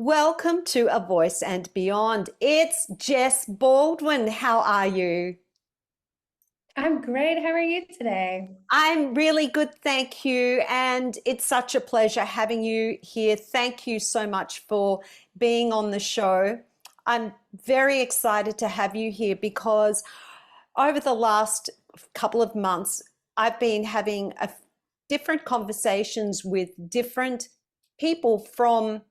Welcome to A Voice and Beyond. It's Jess Baldwin. How are you? I'm great. How are you today? I'm really good, thank you. And it's such a pleasure having you here. Thank you so much for being on the show. I'm very excited to have you here because over the last couple of months, I've been having different conversations with different people from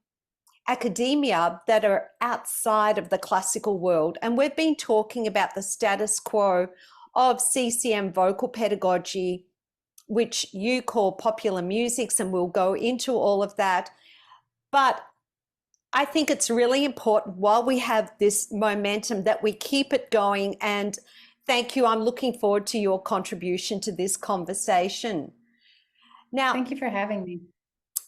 academia that are outside of the classical world. And we've been talking about the status quo of CCM vocal pedagogy, which you call popular musics, and we'll go into all of that. But I think it's really important while we have this momentum that we keep it going. And thank you. I'm looking forward to your contribution to this conversation. Now, Thank you for having me.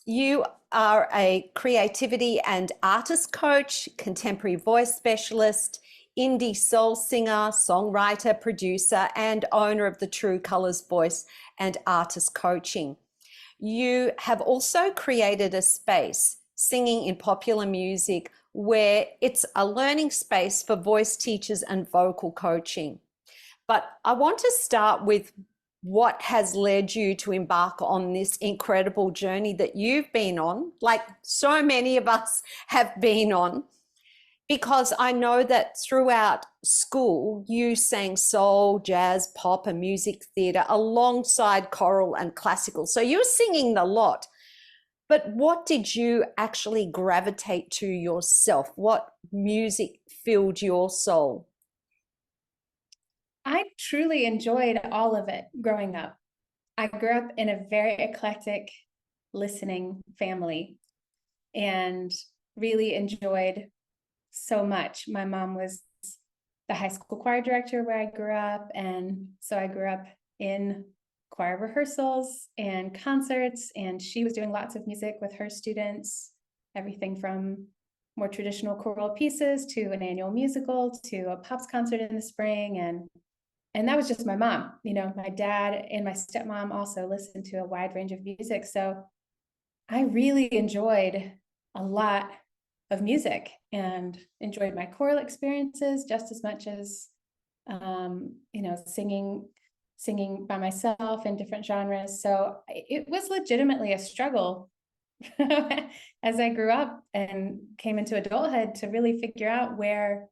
you are a creativity and artist coach, contemporary voice specialist, indie soul singer, songwriter, producer, and owner of the True Colors Voice and Artist Coaching. You have also created a space, Singing in Popular Music, where it's a learning space for voice teachers and vocal coaching. But I want to start with what has led you to embark on this incredible journey that you've been on, like so many of us have been on, because I know that throughout school you sang soul, jazz, pop, and music theatre alongside choral and classical. So you're singing a lot. But what did you actually gravitate to yourself? What music filled your soul? I truly enjoyed all of it growing up. I grew up in a very eclectic listening family and really enjoyed so much. My mom was the high school choir director where I grew up. And so I grew up in choir rehearsals and concerts, and she was doing lots of music with her students, everything from more traditional choral pieces to an annual musical to a pops concert in the spring. And that was just my mom. My dad and my stepmom also listened to a wide range of music. So I really enjoyed a lot of music and enjoyed my choral experiences just as much as singing by myself in different genres. So it was legitimately a struggle as I grew up and came into adulthood to really figure out where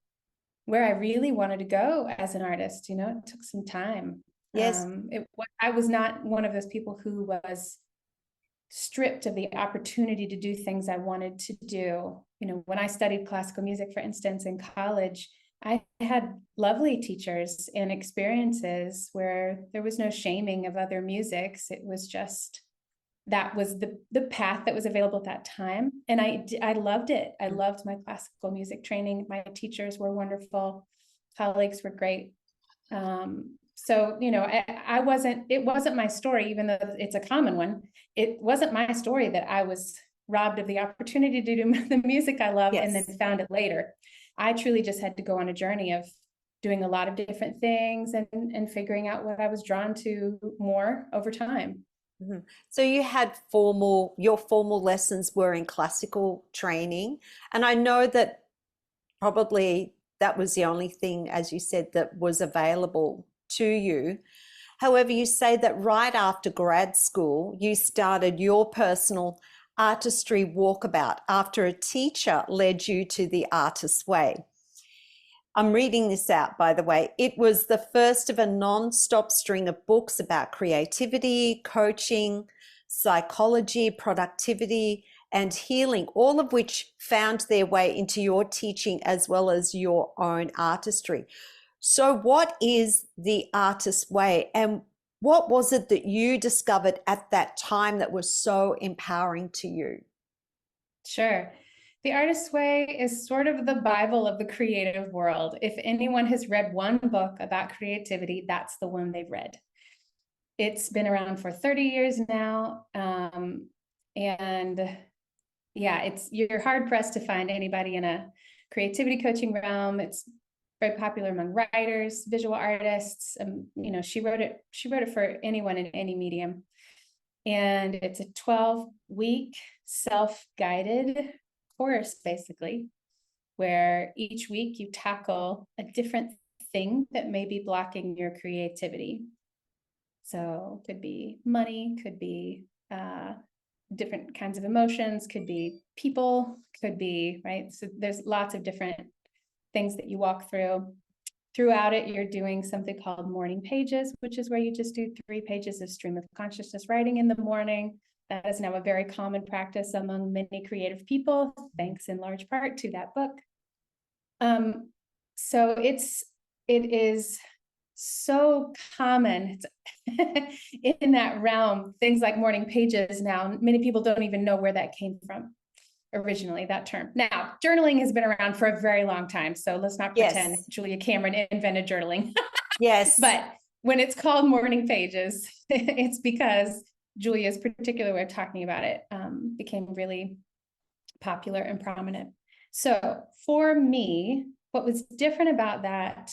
I really wanted to go as an artist. It took some time. Yes. I was not one of those people who was stripped of the opportunity to do things I wanted to do. When I studied classical music, for instance, in college, I had lovely teachers and experiences where there was no shaming of other musics. It was just that was the path that was available at that time. And I loved it. I loved my classical music training. My teachers were wonderful. Colleagues were great. So, it wasn't my story, even though it's a common one. It wasn't my story that I was robbed of the opportunity to do the music I love and then Yes. found it later. I truly just had to go on a journey of doing a lot of different things and figuring out what I was drawn to more over time. Mhm. So you had your formal lessons were in classical training. And I know that probably that was the only thing, as you said, that was available to you. However, you say that right after grad school, you started your personal artistry walkabout after a teacher led you to the artist's way. I'm reading this out, by the way. It was the first of a non-stop string of books about creativity, coaching, psychology, productivity, and healing, all of which found their way into your teaching as well as your own artistry. So what is the artist's way, and what was it that you discovered at that time that was so empowering to you? Sure. The Artist's Way is sort of the Bible of the creative world. If anyone has read one book about creativity, that's the one they've read. It's been around for 30 years now. And yeah, you're hard pressed to find anybody in a creativity coaching realm. It's very popular among writers, visual artists. She wrote it for anyone in any medium. And it's a 12-week self-guided course, basically, where each week you tackle a different thing that may be blocking your creativity. So could be money, could be different kinds of emotions, could be people, could be, right? So there's lots of different things that you walk through. Throughout it, you're doing something called morning pages, which is where you just do 3 pages of stream of consciousness writing in the morning. That is now a very common practice among many creative people, thanks in large part to that book. So it is so common in that realm. Things like morning pages now, many people don't even know where that came from originally, that term. Now, journaling has been around for a very long time, so let's not pretend Yes. Julia Cameron invented journaling. Yes. But when it's called morning pages, it's because Julia's particular way of talking about it became really popular and prominent. So for me, what was different about that,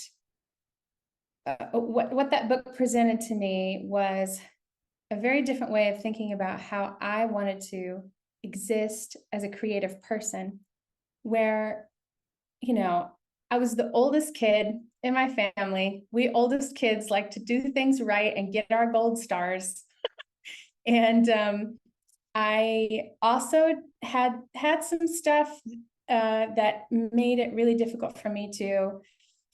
what that book presented to me was a very different way of thinking about how I wanted to exist as a creative person, where, you know, I was the oldest kid in my family. We oldest kids like to do things right and get our gold stars. And I also had some stuff that made it really difficult for me to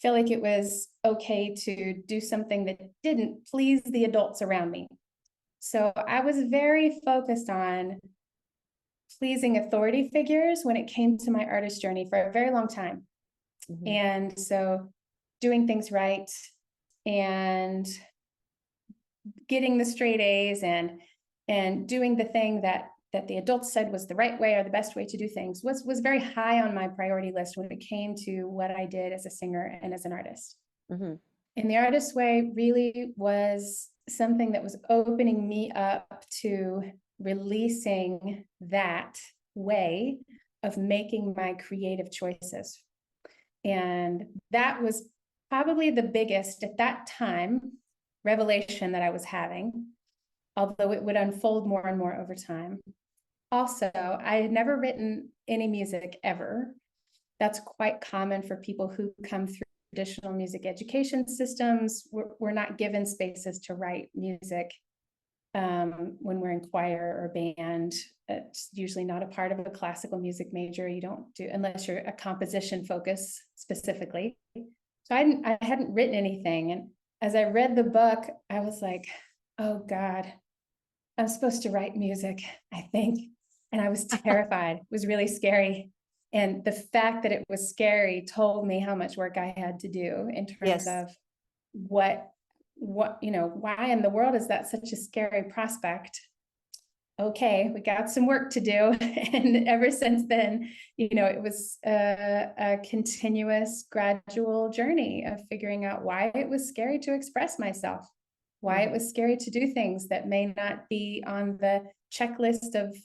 feel like it was okay to do something that didn't please the adults around me. So I was very focused on pleasing authority figures when it came to my artist journey for a very long time. Mm-hmm. And so doing things right and getting the straight A's and doing the thing that the adults said was the right way or the best way to do things was very high on my priority list when it came to what I did as a singer and as an artist. Mm-hmm. And the artist way really was something that was opening me up to releasing that way of making my creative choices. And that was probably the biggest at that time revelation that I was having, although it would unfold more and more over time. Also, I had never written any music ever. That's quite common for people who come through traditional music education systems. We're not given spaces to write music when we're in choir or band. It's usually not a part of a classical music major. You don't do, unless you're a composition focus specifically. So I hadn't written anything. And as I read the book, I was like, oh God, I'm supposed to write music, I think. And I was terrified. It was really scary. And the fact that it was scary told me how much work I had to do in terms of what, you know, why in the world is that such a scary prospect? Okay, we got some work to do. And ever since then, you know, it was a continuous, gradual journey of figuring out why it was scary to express myself, why it was scary to do things that may not be on the checklist of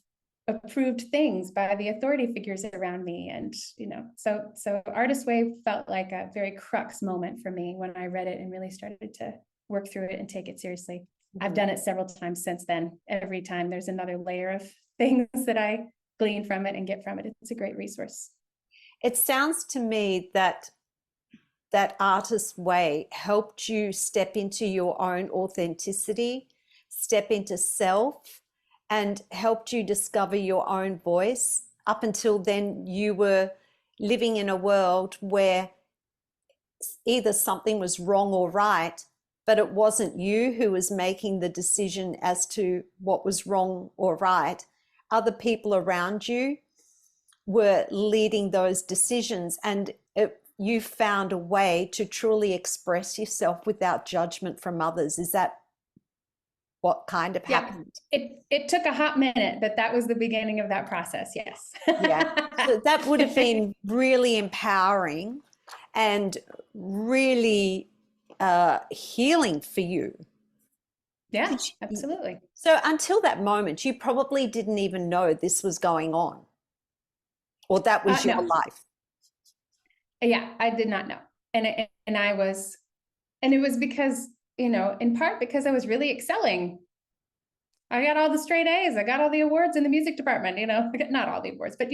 approved things by the authority figures around me. And, you know, so Artist Way felt like a very crux moment for me when I read it and really started to work through it and take it seriously. I've done it several times since then. Every time there's another layer of things that I glean from it and get from it. It's a great resource. It sounds to me that Artist Way helped you step into your own authenticity, step into self, and helped you discover your own voice. Up until then, you were living in a world where either something was wrong or right, but it wasn't you who was making the decision as to what was wrong or right. Other people around you were leading those decisions, and you found a way to truly express yourself without judgment from others. Is that what kind of happened? It took a hot minute, but that was the beginning of that process. Yes. Yeah. So that would have been really empowering and really healing for you. Yeah, absolutely. So until that moment, you probably didn't even know this was going on, or that was your life. Yeah, I did not know. And it was because, you know, in part because I was really excelling I got all the straight A's. I got all the awards in the music department, not all the awards, but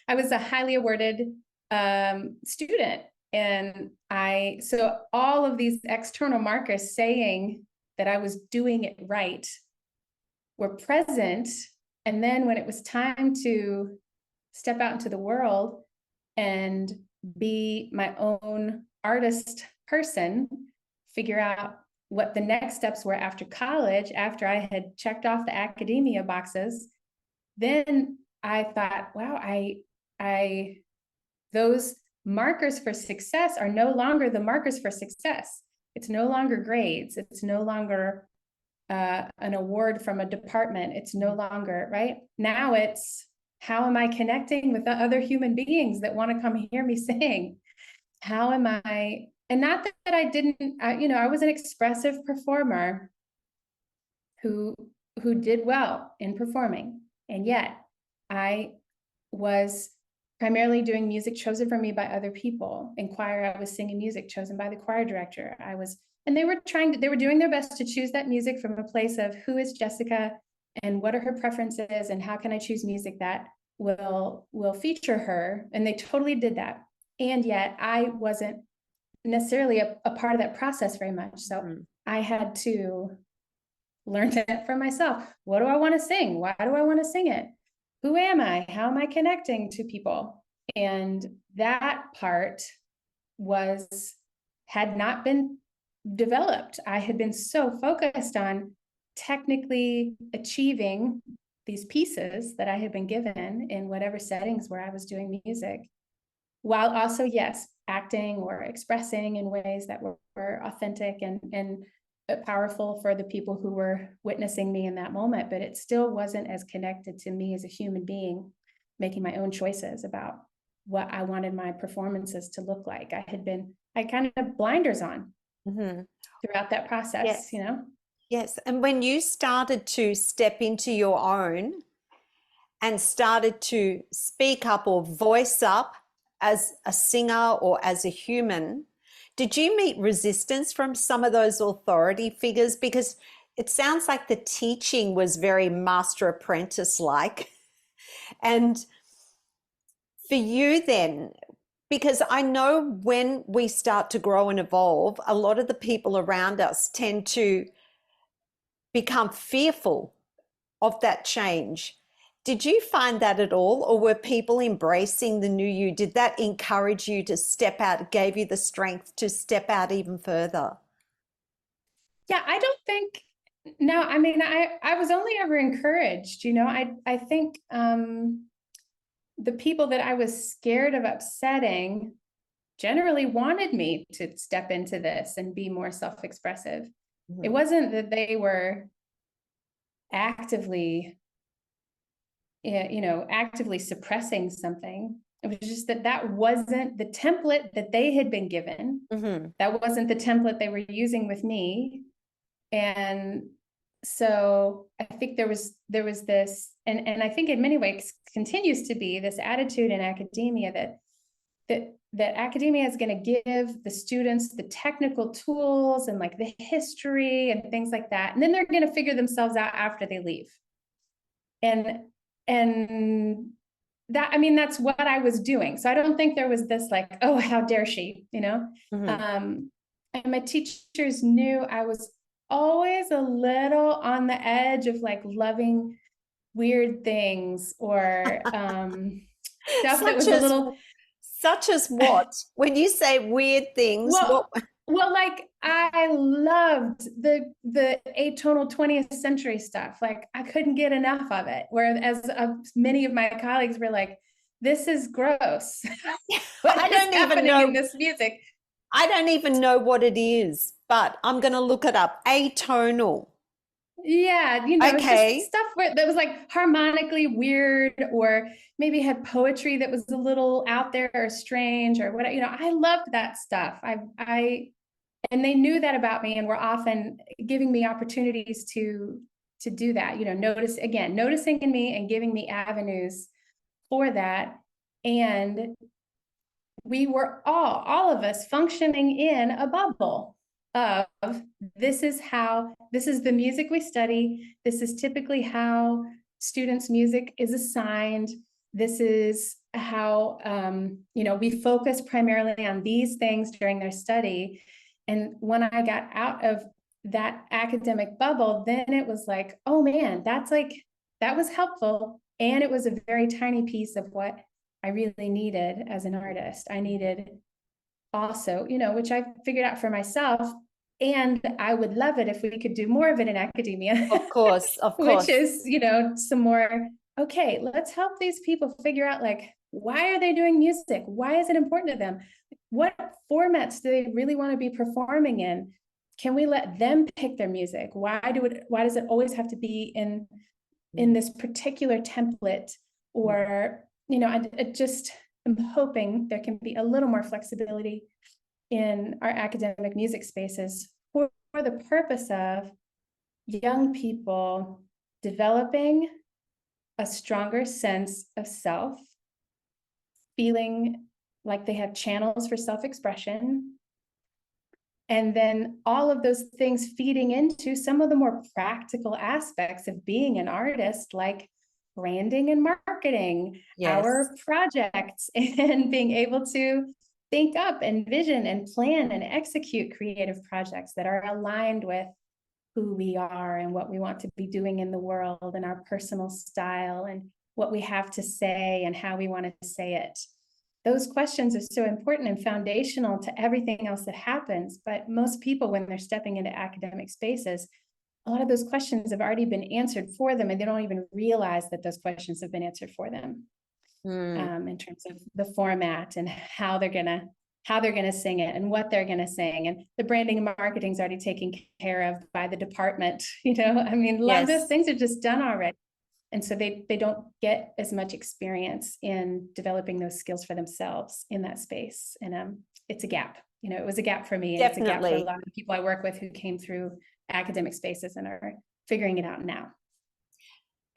I was a highly awarded student. And so all of these external markers saying that I was doing it right were present. And then when it was time to step out into the world and be my own artist person, figure out what the next steps were after college, after I had checked off the academia boxes, then I thought, wow, those markers for success are no longer the markers for success. It's no longer grades. It's no longer an award from a department. It's no longer, right? Now it's, how am I connecting with the other human beings that want to come hear me sing? How am I, and not that I didn't, I was an expressive performer who did well in performing. And yet I was primarily doing music chosen for me by other people. In choir, I was singing music chosen by the choir director. And they were doing their best to choose that music from a place of, who is Jessica and what are her preferences and how can I choose music that will feature her? And they totally did that. And yet I wasn't necessarily a part of that process very much. So I had to learn that for myself. What do I want to sing? Why do I want to sing it? Who am I? How am I connecting to people? And that part had not been developed. I had been so focused on technically achieving these pieces that I had been given in whatever settings where I was doing music, while also, yes, acting or expressing in ways that were authentic and powerful for the people who were witnessing me in that moment. But it still wasn't as connected to me as a human being, making my own choices about what I wanted my performances to look like. I kind of blinders on throughout that process, Yes. Yes. And when you started to step into your own and started to speak up or voice up as a singer or as a human, did you meet resistance from some of those authority figures? Because it sounds like the teaching was very master apprentice like. And for you then, because I know when we start to grow and evolve, a lot of the people around us tend to become fearful of that change. Did you find that at all, or were people embracing the new you? Did that encourage you to step out, gave you the strength to step out even further? Yeah, I don't think, no, I mean, I was only ever encouraged, I think the people that I was scared of upsetting generally wanted me to step into this and be more self-expressive. It wasn't that they were actively suppressing something. It was just that wasn't the template that they had been given. That wasn't the template they were using with me. And so I think there was this, and I think in many ways continues to be this attitude in academia that academia is going to give the students the technical tools and like the history and things like that. And then they're going to figure themselves out after they leave. And that, I mean, that's what I was doing. So I don't think there was this like, oh, how dare she, and my teachers knew I was always a little on the edge of like loving weird things or stuff that was a little. Such as what? When you say weird things, well, like I loved the atonal 20th century stuff. Like I couldn't get enough of it. Whereas many of my colleagues were like, "This is gross." I don't even know in this music. I don't even know what it is, but I'm going to look it up. Atonal. Yeah, okay. Just stuff that was like harmonically weird, or maybe had poetry that was a little out there or strange or whatever. I loved that stuff. And they knew that about me and were often giving me opportunities to do that. Noticing in me and giving me avenues for that. And we were all of us functioning in a bubble. of this is the music we study. This is typically how students' music is assigned. This is how, we focus primarily on these things during their study. And when I got out of that academic bubble, then it was like, oh man, that was helpful. And it was a very tiny piece of what I really needed as an artist. I needed also, which I figured out for myself. And I would love it if we could do more of it in academia. Of course, of which course. is, some more, okay, let's help these people figure out, like, why are they doing music? Why is it important to them? What formats do they really want to be performing in? Can we let them pick their music? Why does it always have to be in this particular template? Or, I just am hoping there can be a little more flexibility in our academic music spaces for the purpose of young people developing a stronger sense of self, feeling like they have channels for self-expression, and then all of those things feeding into some of the more practical aspects of being an artist, like branding and marketing, Yes. our projects, and being able to think up and vision and plan and execute creative projects that are aligned with who we are and what we want to be doing in the world and our personal style and what we have to say and how we want to say it. Those questions are so important and foundational to everything else that happens. But most people, when they're stepping into academic spaces, a lot of those questions have already been answered for them, and they don't even realize that those questions have been answered for them. In terms of the format and how they're gonna sing it and what they're gonna sing, and the branding and marketing is already taken care of by the department. I mean, a lot of those things are just done already, and so they don't get as much experience in developing those skills for themselves in that space. And it's a gap. It was a gap for me. And it's a gap for a lot of the people I work with who came through academic spaces and are figuring it out now.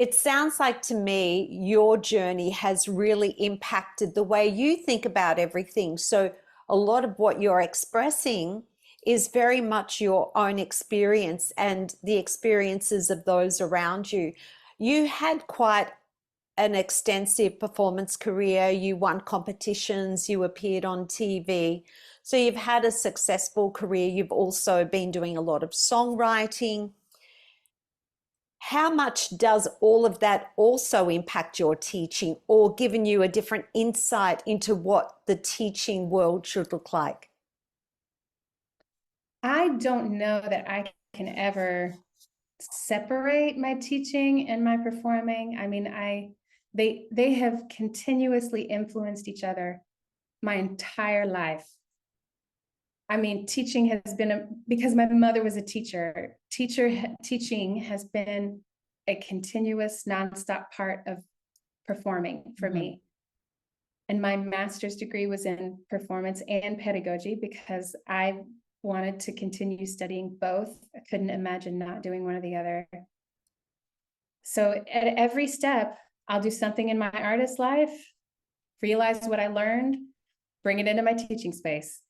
It sounds like to me your journey has really impacted the way you think about everything. So a lot of what you're expressing is very much your own experience and the experiences of those around you. You had quite an extensive performance career. You won competitions, you appeared on TV. So you've had a successful career. You've also been doing a lot of songwriting. How much does all of that also impact your teaching or given you a different insight into what the teaching world should look like? I don't know that I can ever separate my teaching and my performing. I mean, they have continuously influenced each other my entire life. I mean, teaching has been because my mother was a teacher. Teaching has been a continuous, nonstop part of performing for me. And my master's degree was in performance and pedagogy because I wanted to continue studying both. I couldn't imagine not doing one or the other. So at every step, I'll do something in my artist life, realize what I learned, bring it into my teaching space.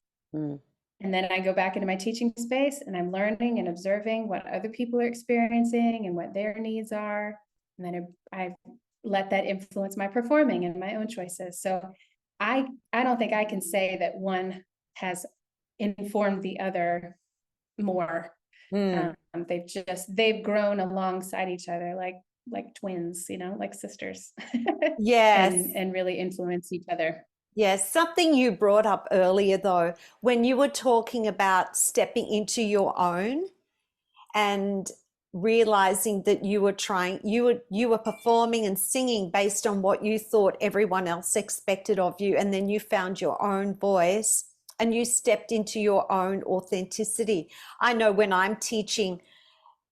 And then I go back into my teaching space and I'm learning and observing what other people are experiencing and what their needs are. And then I let that influence my performing and my own choices. So I don't think I can say that one has informed the other more. They've grown alongside each other like twins, like sisters. Yes. and really influence each other. Yes, something you brought up earlier though, when you were talking about stepping into your own and realizing that you were performing and singing based on what you thought everyone else expected of you, and then you found your own voice and you stepped into your own authenticity. I know when I'm teaching,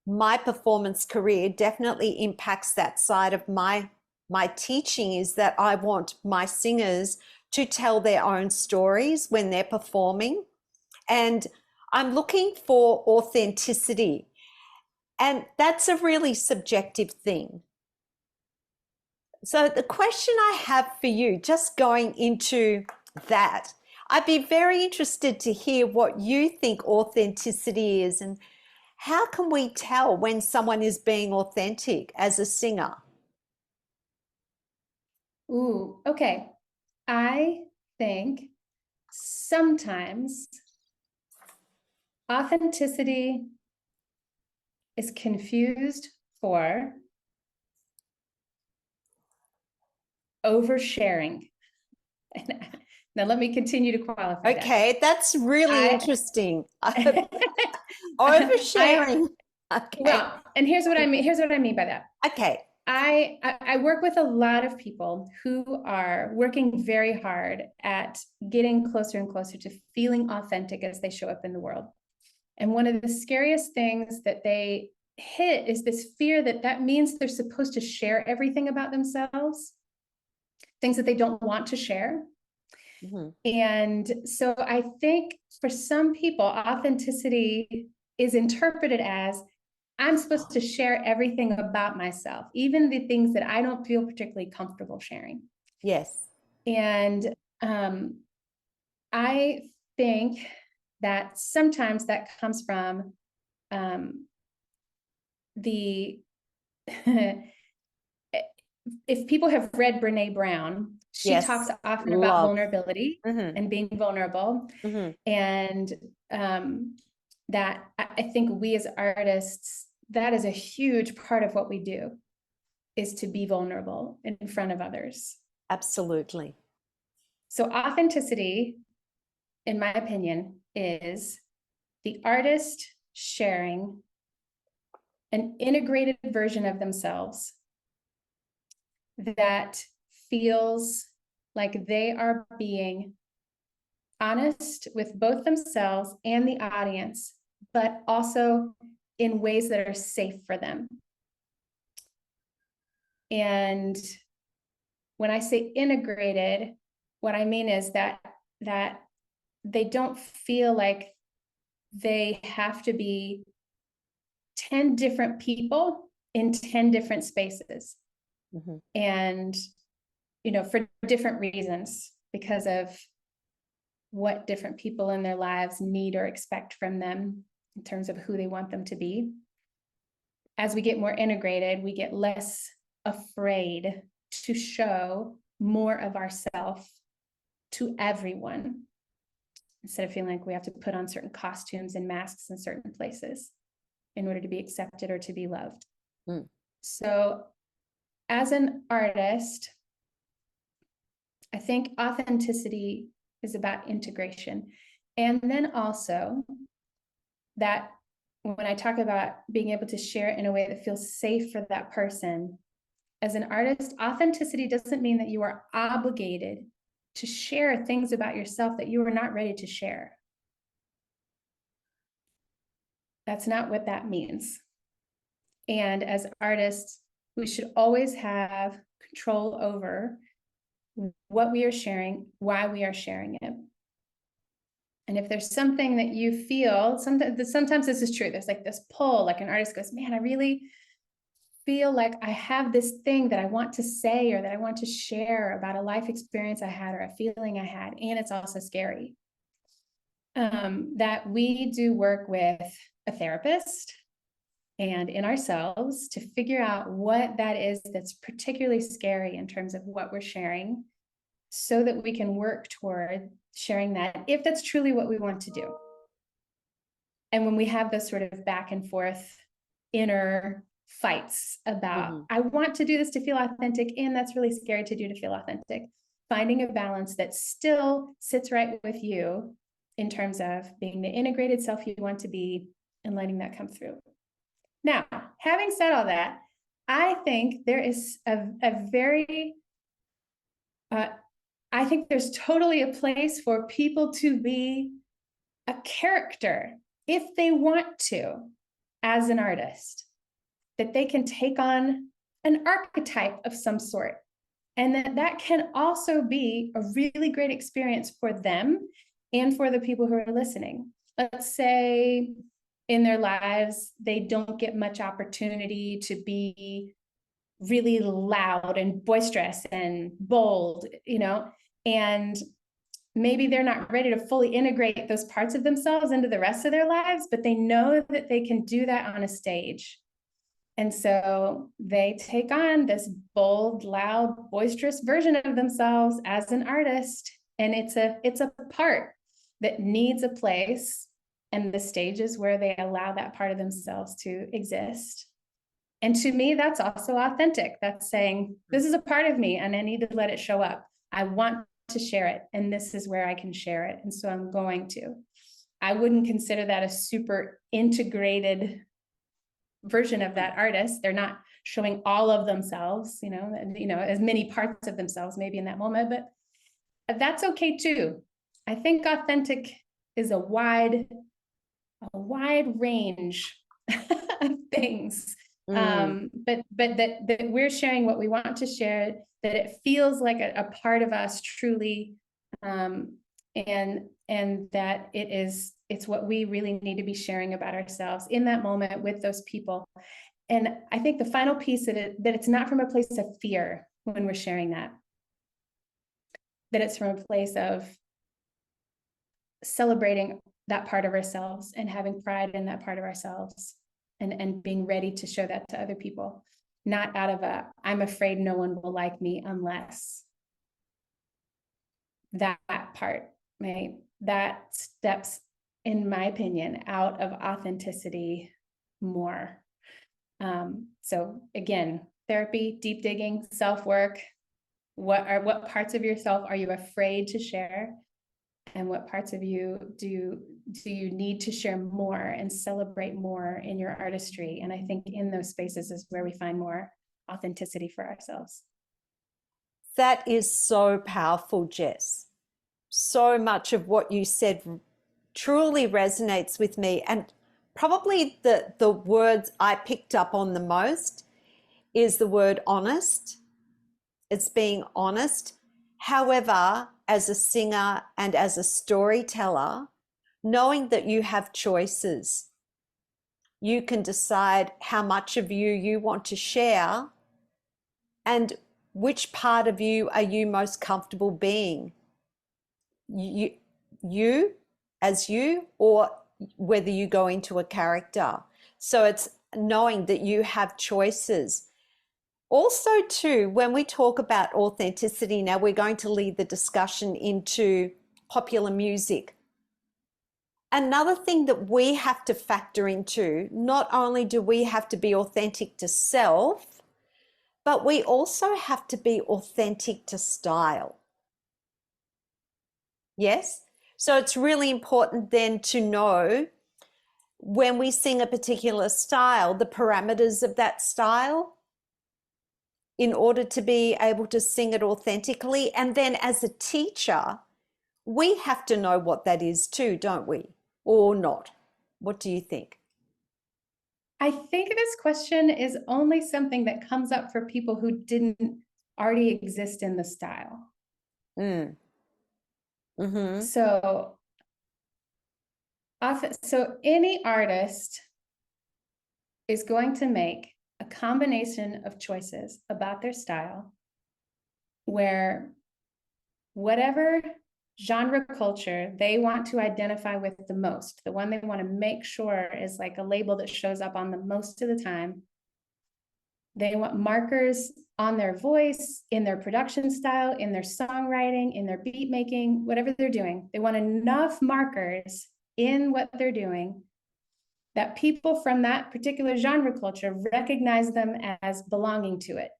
my performance career definitely impacts that side of my teaching, is that I want my singers to tell their own stories when they're performing. And I'm looking for authenticity. And that's a really subjective thing. So the question I have for you, just going into that, I'd be very interested to hear what you think authenticity is, and how can we tell when someone is being authentic as a singer? Ooh, okay. I think sometimes authenticity is confused for oversharing. Now let me continue to qualify that. Okay, that's really I interesting. I Oversharing. Okay. well, and here's what I mean. Here's what I mean by that. Okay. I work with a lot of people who are working very hard at getting closer and closer to feeling authentic as they show up in the world. And one of the scariest things that they hit is this fear that that means they're supposed to share everything about themselves, things that they don't want to share. Mm-hmm. And so I think for some people, authenticity is interpreted as I'm supposed to share everything about myself, even the things that I don't feel particularly comfortable sharing. Yes. And I think that sometimes that comes from the if people have read Brene Brown, she Yes. talks often about Love. vulnerability Mm-hmm. and being vulnerable. Mm-hmm. And that I think we as artists, that is a huge part of what we do, is to be vulnerable in front of others. Absolutely. So authenticity, in my opinion, is the artist sharing an integrated version of themselves that feels like they are being honest with both themselves and the audience, but also in ways that are safe for them. And when I say integrated, what I mean is that they don't feel like they have to be 10 different people in 10 different spaces. Mm-hmm. And, for different reasons, because of what different people in their lives need or expect from them in terms of who they want them to be. As we get more integrated, we get less afraid to show more of ourselves to everyone, instead of feeling like we have to put on certain costumes and masks in certain places in order to be accepted or to be loved. Mm. So as an artist, I think authenticity is about integration. And then also that when I talk about being able to share in a way that feels safe for that person, as an artist, authenticity doesn't mean that you are obligated to share things about yourself that you are not ready to share. That's not what that means. And as artists, we should always have control over what we are sharing, why we are sharing it. And if there's something that you feel, sometimes this is true, there's like this pull, like an artist goes, man, I really feel like I have this thing that I want to say or that I want to share about a life experience I had or a feeling I had, and it's also scary. That we do work with a therapist and in ourselves to figure out what that is that's particularly scary in terms of what we're sharing, so that we can work toward sharing that if that's truly what we want to do. And when we have this sort of back and forth inner fights about, I want to do this to feel authentic, and that's really scary to do to feel authentic, finding a balance that still sits right with you in terms of being the integrated self you want to be and letting that come through. Now, having said all that, I think there is I think there's totally a place for people to be a character if they want to as an artist, that they can take on an archetype of some sort, and that can also be a really great experience for them and for the people who are listening. Let's say in their lives, they don't get much opportunity to be really loud and boisterous and bold, and maybe they're not ready to fully integrate those parts of themselves into the rest of their lives, but they know that they can do that on a stage. And so they take on this bold, loud, boisterous version of themselves as an artist. And it's a part that needs a place. And the stage is where they allow that part of themselves to exist. And to me, that's also authentic. That's saying, this is a part of me and I need to let it show up. I want to share it, and this is where I can share it. And so I'm going to. I wouldn't consider that a super integrated version of that artist. They're not showing all of themselves, as many parts of themselves maybe in that moment, but that's okay too. I think authentic is a wide range of things. But that we're sharing what we want to share, that it feels like a part of us truly, and that it's what we really need to be sharing about ourselves in that moment with those people. And I think the final piece of it, that it's not from a place of fear when we're sharing that it's from a place of celebrating that part of ourselves and having pride in that part of ourselves, and being ready to show that to other people, not out of I'm afraid no one will like me unless. That part, right? That steps, in my opinion, out of authenticity more. So again, therapy, deep digging, self-work. What parts of yourself are you afraid to share? And what parts of you do you need to share more and celebrate more in your artistry? And I think in those spaces is where we find more authenticity for ourselves. That is so powerful, Jess. So much of what you said truly resonates with me. And probably the words I picked up on the most is the word honest. It's being honest. However, as a singer and as a storyteller, knowing that you have choices, you can decide how much of you want to share and which part of you are you most comfortable being. You as you, or whether you go into a character. So it's knowing that you have choices. Also, too, when we talk about authenticity, now we're going to lead the discussion into popular music. Another thing that we have to factor into, not only do we have to be authentic to self, but we also have to be authentic to style. Yes? So it's really important then to know when we sing a particular style, the parameters of that style, in order to be able to sing it authentically. And then as a teacher, we have to know what that is too, don't we? Or not? What do you think? I think this question is only something that comes up for people who didn't already exist in the style. So any artist is going to make a combination of choices about their style, where whatever genre culture they want to identify with the most, the one they want to make sure is like a label that shows up on the most of the time. They want markers on their voice, in their production style, in their songwriting, in their beat making, whatever they're doing. They want enough markers in what they're doing that people from that particular genre culture recognize them as belonging to it.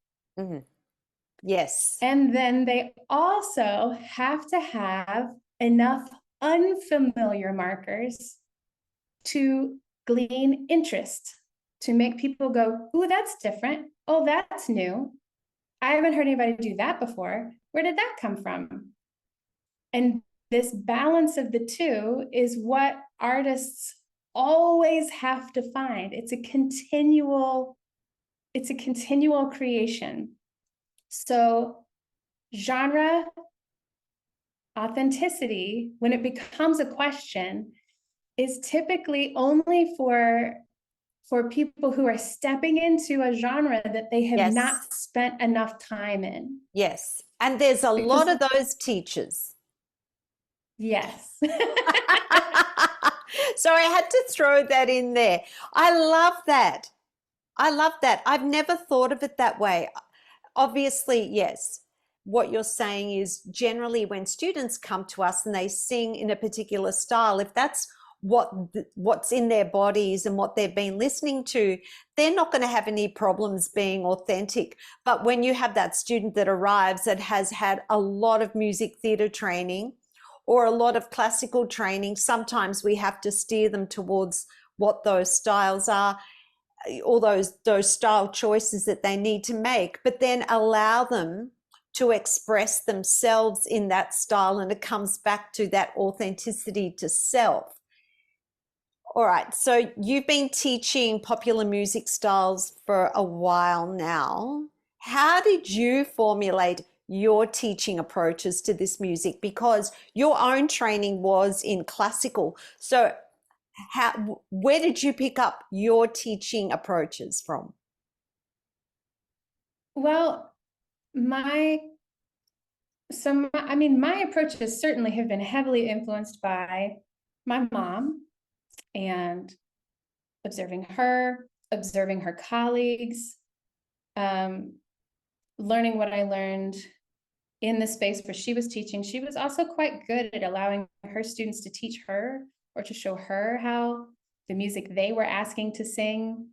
Yes. And then they also have to have enough unfamiliar markers to glean interest, to make people go, ooh, that's different. Oh, that's new. I haven't heard anybody do that before. Where did that come from? And this balance of the two is what artists always have to find. It's a continual creation. So genre authenticity, when it becomes a question, is typically only for people who are stepping into a genre that they have not spent enough time in. Yes. And there's a lot of those teachers. Yes. So I had to throw that in there. I love that. I love that. I've never thought of it that way. Obviously, yes. What you're saying is generally when students come to us and they sing in a particular style, if that's what's in their bodies and what they've been listening to, they're not going to have any problems being authentic. But when you have that student that arrives that has had a lot of music theatre training or a lot of classical training, sometimes we have to steer them towards what those styles are, all those style choices that they need to make, but then allow them to express themselves in that style, and it comes back to that authenticity to self. All right, so you've been teaching popular music styles for a while now. How did you formulate your teaching approaches to this music? Because your own training was in classical. So where did you pick up your teaching approaches from? Well, my approaches certainly have been heavily influenced by my mom and observing her colleagues, learning what I learned in the space where she was teaching. She was also quite good at allowing her students to teach her or to show her how the music they were asking to sing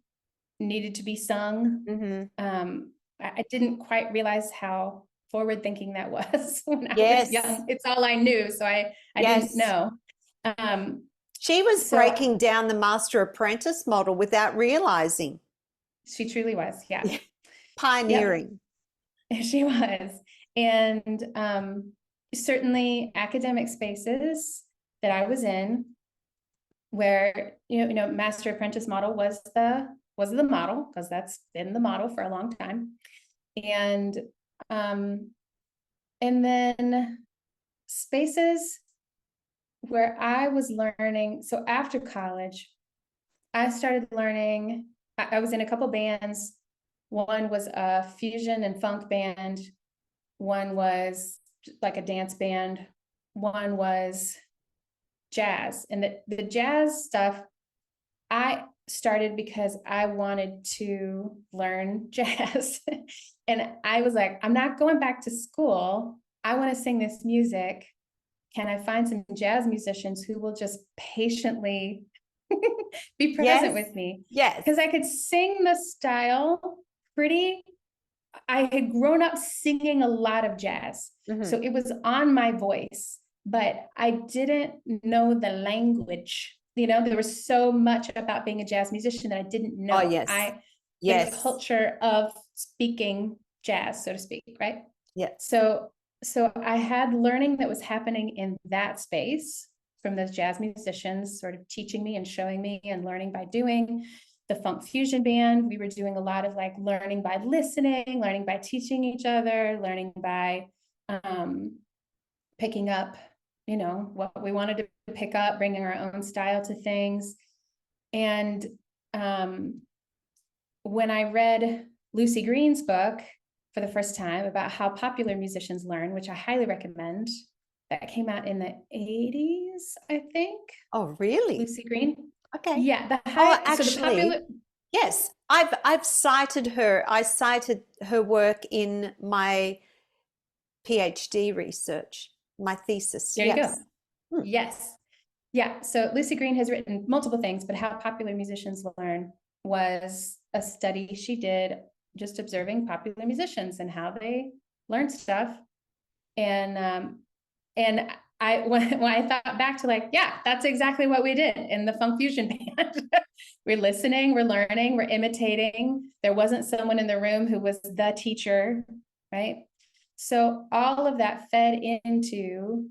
needed to be sung. Mm-hmm. I didn't quite realize how forward thinking that was when I was Yes. young. It's all I knew, so I Yes. didn't know. She was breaking down the master apprentice model without realizing. She truly was, yeah. Pioneering. Yep. She was. And certainly academic spaces that I was in where, master apprentice model was the model, because that's been the model for a long time. And then spaces where I was learning. So after college, I started learning. I was in a couple bands. One was a fusion and funk band. One was like a dance band. One was jazz. And the jazz stuff, I started because I wanted to learn jazz. And I was like, I'm not going back to school. I want to sing this music. Can I find some jazz musicians who will just patiently be present with me? Yes. Because I could sing the style pretty. I had grown up singing a lot of jazz. Mm-hmm. So it was on my voice, but I didn't know the language. There was so much about being a jazz musician that I didn't know. Oh, yes. The culture of speaking jazz, so to speak, right? Yeah. So I had learning that was happening in that space from those jazz musicians sort of teaching me and showing me and learning by doing. The funk fusion band, we were doing a lot of like learning by listening, learning by teaching each other, learning by picking up, what we wanted to pick up, bringing our own style to things. And when I read Lucy Green's book for the first time about how popular musicians learn, which I highly recommend, that came out in the 80s, I think. Oh, really? Lucy Green. Okay. Yeah. Yes, I've cited her. I cited her work in my PhD research, my thesis. There you go. Yes. Yeah. So Lucy Green has written multiple things, but How Popular Musicians Learn was a study she did just observing popular musicians and how they learn stuff. And when I thought back to like, yeah, that's exactly what we did in the funk fusion band. We're listening, we're learning, we're imitating. There wasn't someone in the room who was the teacher, right? So all of that fed into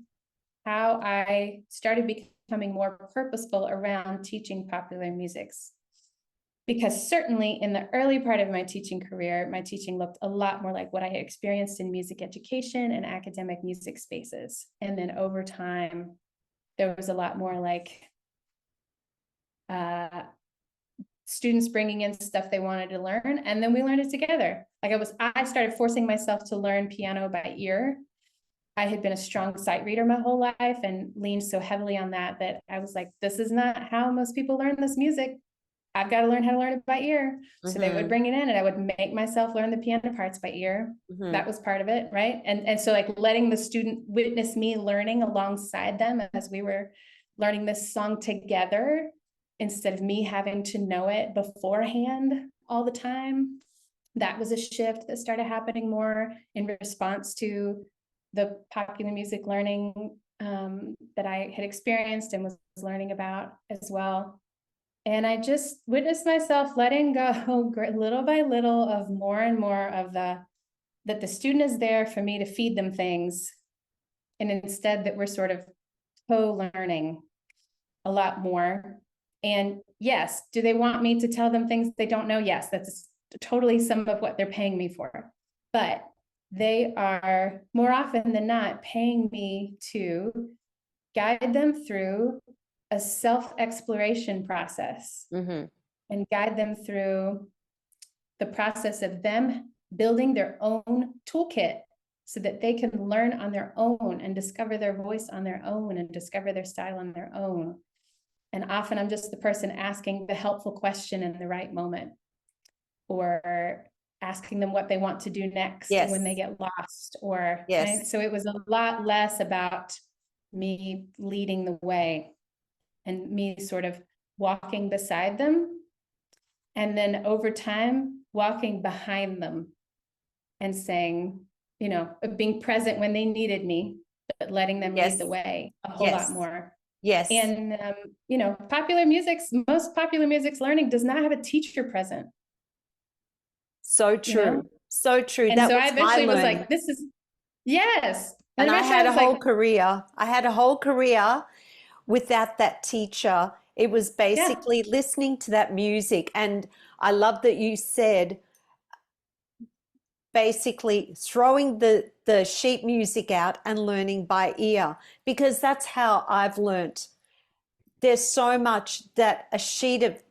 how I started becoming more purposeful around teaching popular musics. Because certainly in the early part of my teaching career, my teaching looked a lot more like what I had experienced in music education and academic music spaces. And then over time, there was a lot more like students bringing in stuff they wanted to learn, and then we learned it together. Like I started forcing myself to learn piano by ear I had been a strong sight reader my whole life and leaned so heavily on that I was like, this is not how most people learn this music. I've got to learn how to learn it by ear. So they would bring it in and I would make myself learn the piano parts by ear. That was part of it, right? And so like letting the student witness me learning alongside them as we were learning this song together, instead of me having to know it beforehand all the time. That was a shift that started happening more in response to the popular music learning that I had experienced and was learning about as well. And I just witnessed myself letting go little by little of more and more of that the student is there for me to feed them things. And instead that we're sort of co-learning a lot more. And yes, do they want me to tell them things they don't know? Yes, that's totally some of what they're paying me for. But they are more often than not paying me to guide them through a self-exploration process and guide them through the process of them building their own toolkit so that they can learn on their own and discover their voice on their own and discover their style on their own. And often I'm just the person asking the helpful question in the right moment, or asking them what they want to do next when they get lost, or right? So it was a lot less about me leading the way and me sort of walking beside them, and then over time walking behind them and saying, you know, being present when they needed me, but letting them lead the way a whole lot more. And you know, most popular music's learning does not have a teacher present. So true. You know? So true. And that so I eventually was like, this is, yes. And I had a whole career. I had a whole career without that teacher. It was basically listening to that music. And I love that you said basically throwing the sheet music out and learning by ear, because that's how I've learnt. There's so much that a sheet of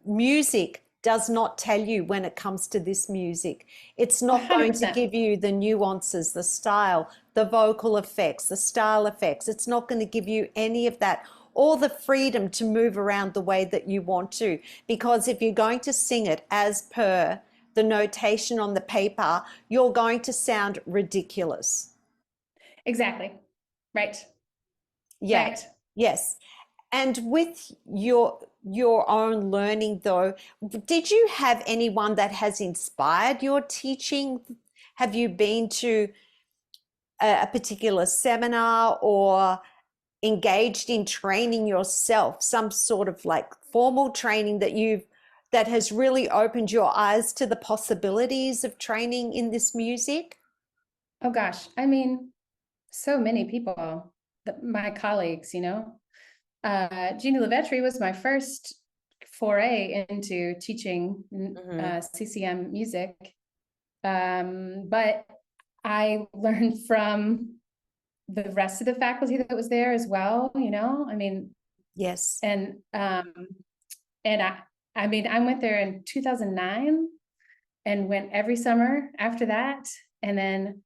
music does not tell you when it comes to this music. It's not 100%. Going to give you the nuances, the style, the vocal effects, the style effects. It's not going to give you any of that, or the freedom to move around the way that you want to. Because if you're going to sing it as per the notation on the paper, you're going to sound ridiculous. Exactly. Right. Yeah. Right. Yes. And with your own learning though, did you have anyone that has inspired your teaching? Have you been to a particular seminar or engaged in training yourself, some sort of like formal training that has really opened your eyes to the possibilities of training in this music? Oh gosh, I mean, so many people, my colleagues, you know. Jeannie Levetri was my first foray into teaching CCM music. But I learned from the rest of the faculty that was there as well, you know, I mean. Yes. And I mean, I went there in 2009 and went every summer after that. And then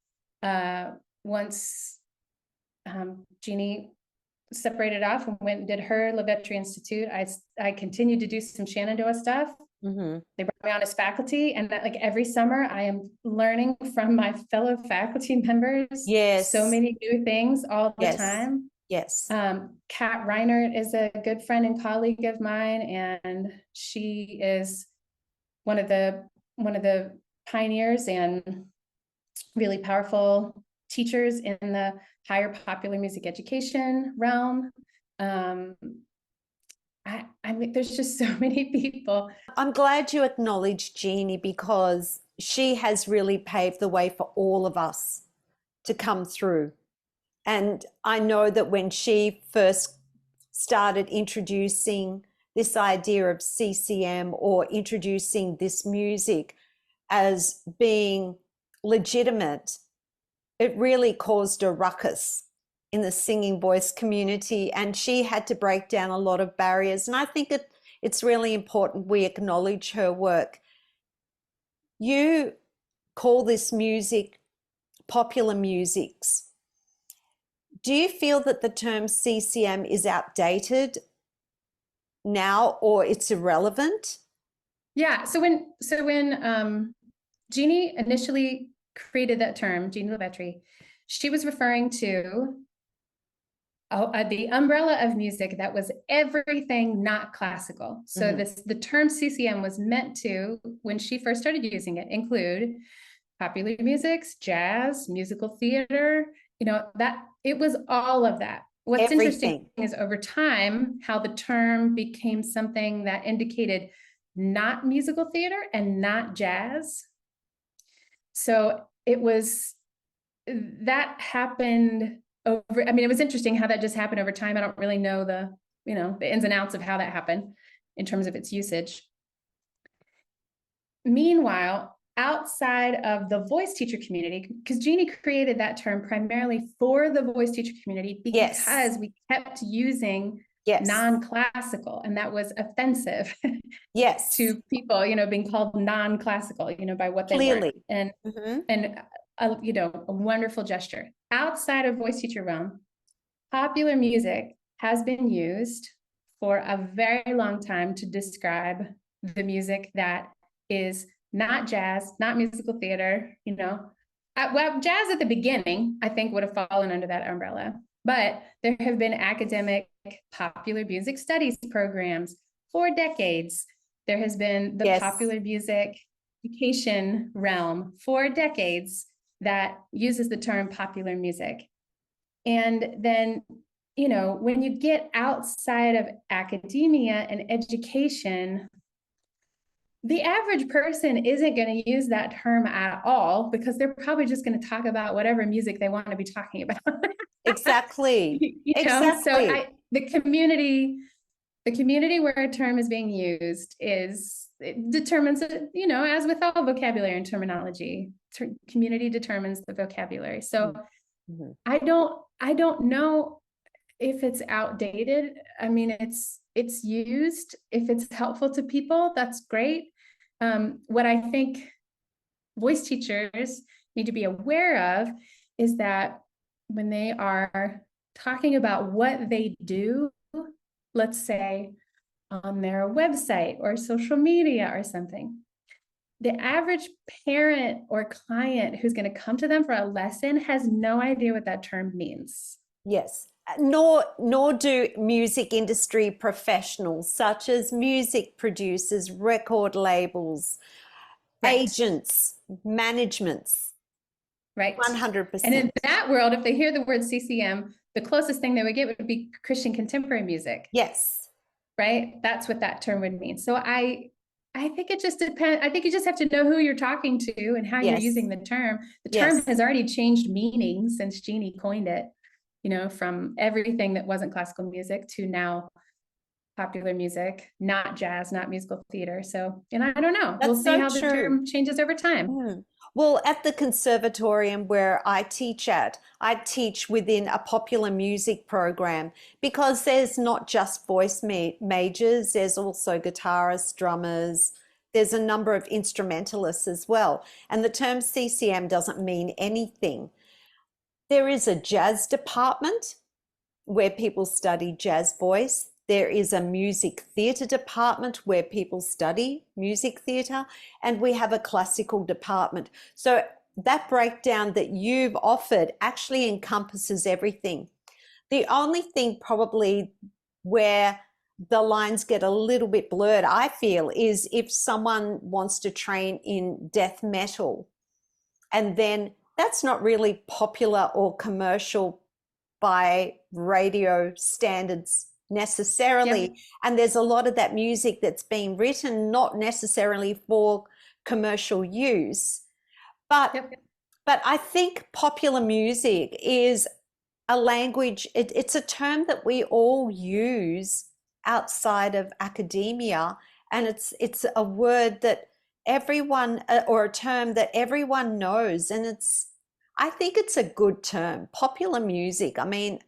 once Jeannie separated off and went and did her Levetri Institute, I continued to do some Shenandoah stuff. They brought me on as faculty, and that, like every summer I am learning from my fellow faculty members. Yes. So many new things all the time. Yes. Kat Reinert is a good friend and colleague of mine, and she is one of the pioneers and really powerful teachers in the higher popular music education realm. I mean, there's just so many people. I'm glad you acknowledged Jeannie, because she has really paved the way for all of us to come through. And I know that when she first started introducing this idea of CCM, or introducing this music as being legitimate, it really caused a ruckus in the singing voice community, and she had to break down a lot of barriers. And I think it's really important we acknowledge her work. You call this music popular musics. Do you feel that the term CCM is outdated now, or it's irrelevant? Yeah. So when Jeannie initially created that term, Jeannie LeBetry, she was referring to the umbrella of music that was everything not classical. So the term CCM was meant to, when she first started using it, include popular music, jazz, musical theater, that it was all of that. What's interesting is over time, how the term became something that indicated not musical theater and not jazz. So that happened over, I mean, it was interesting how that just happened over time. I don't really know the ins and outs of how that happened in terms of its usage. Meanwhile, outside of the voice teacher community, because Jeannie created that term primarily for the voice teacher community, because we kept using non-classical, and that was offensive to people, being called non-classical, by what they were. And a wonderful gesture. Outside of voice teacher realm, popular music has been used for a very long time to describe the music that is not jazz, not musical theater, well, jazz at the beginning, I think, would have fallen under that umbrella. But there have been academic popular music studies programs for decades. There has been the popular music education realm for decades that uses the term popular music. And then, when you get outside of academia and education, the average person isn't going to use that term at all, because they're probably just going to talk about whatever music they want to be talking about. Exactly. So the community where a term is being used it determines it, as with all vocabulary and terminology, community determines the vocabulary. So I don't know if it's outdated. I mean, it's used. If it's helpful to people, that's great. What I think voice teachers need to be aware of is that when they are talking about what they do, let's say on their website or social media or something, the average parent or client who's going to come to them for a lesson has no idea what that term means. Yes. Nor do music industry professionals such as music producers, record labels, agents, managements. Right. 100%. And in that world, if they hear the word CCM, the closest thing they would get would be Christian contemporary music. Yes. Right. That's what that term would mean. So I think it just depends. I think you just have to know who you're talking to and how you're using the term. The term has already changed meaning since Jeannie coined it, from everything that wasn't classical music to now popular music, not jazz, not musical theater. So, and I don't know. We'll see how the term changes over time. Well, at the conservatorium where I teach at, I teach within a popular music program, because there's not just voice majors, there's also guitarists, drummers, there's a number of instrumentalists as well. And the term CCM doesn't mean anything. There is a jazz department where people study jazz voice. There is a music theatre department where people study music theatre, and we have a classical department. So that breakdown that you've offered actually encompasses everything. The only thing probably where the lines get a little bit blurred, I feel, is if someone wants to train in death metal, and then that's not really popular or commercial by radio standards necessarily. And there's a lot of that music that's being written not necessarily for commercial use, but I think popular music is a language, it's a term that we all use outside of academia, and it's a word that everyone, or a term that everyone knows, and I think it's a good term, popular music. I mean,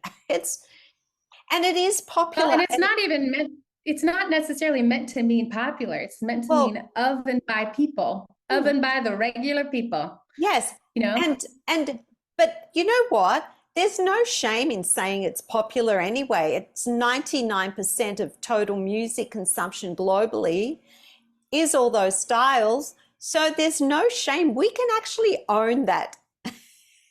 and it is popular. Well, and it's not necessarily meant to mean popular. It's meant to mean of and by people, of and by the regular people. Yes. And But you know what? There's no shame in saying it's popular anyway. It's 99% of total music consumption globally is all those styles. So there's no shame. We can actually own that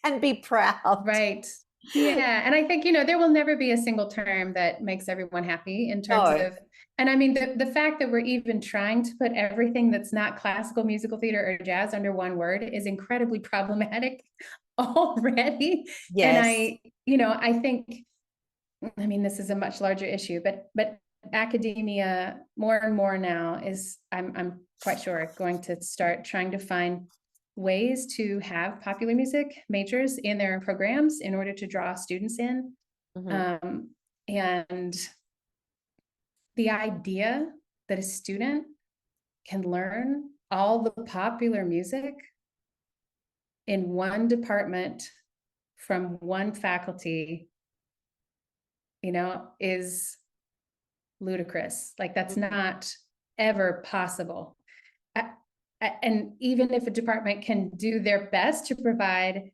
and be proud. Right. Yeah. And I think, there will never be a single term that makes everyone happy in terms No. of, and I mean, the fact that we're even trying to put everything that's not classical musical theater or jazz under one word is incredibly problematic already. And Yes. I think, I mean, this is a much larger issue, but academia more and more now is, I'm quite sure, going to start trying to find ways to have popular music majors in their programs in order to draw students in. And the idea that a student can learn all the popular music in one department from one faculty, is ludicrous. Like, that's not ever possible. And even if a department can do their best to provide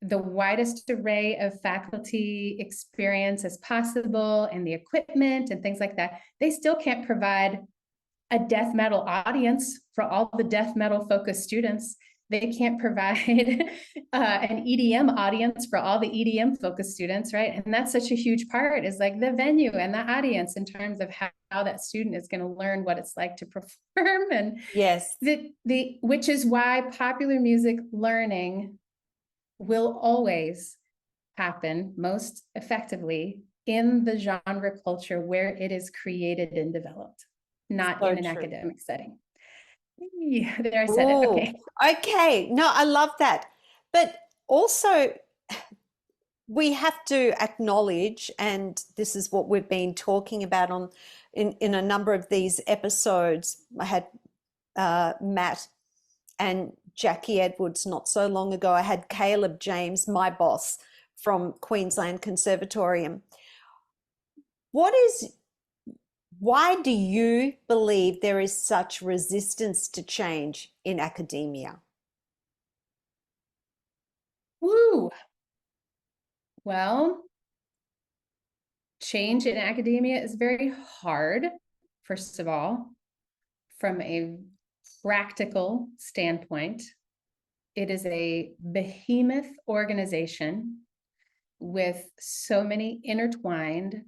the widest array of faculty experience as possible and the equipment and things like that, they still can't provide a death metal audience for all the death metal focused students. They can't provide an EDM audience for all the EDM focused students, right? And that's such a huge part, is like the venue and the audience in terms of how that student is going to learn what it's like to perform. And yes, which is why popular music learning will always happen most effectively in the genre culture where it is created and developed, not so in an true. academic setting. Yeah, there, I said it. Okay. Okay. No, I love that. But also, we have to acknowledge, and this is what we've been talking about in a number of these episodes. I had Matt and Jackie Edwards not so long ago. I had Caleb James, my boss from Queensland Conservatorium. Why do you believe there is such resistance to change in academia? Woo. Well, change in academia is very hard, first of all, from a practical standpoint. It is a behemoth organization with so many intertwined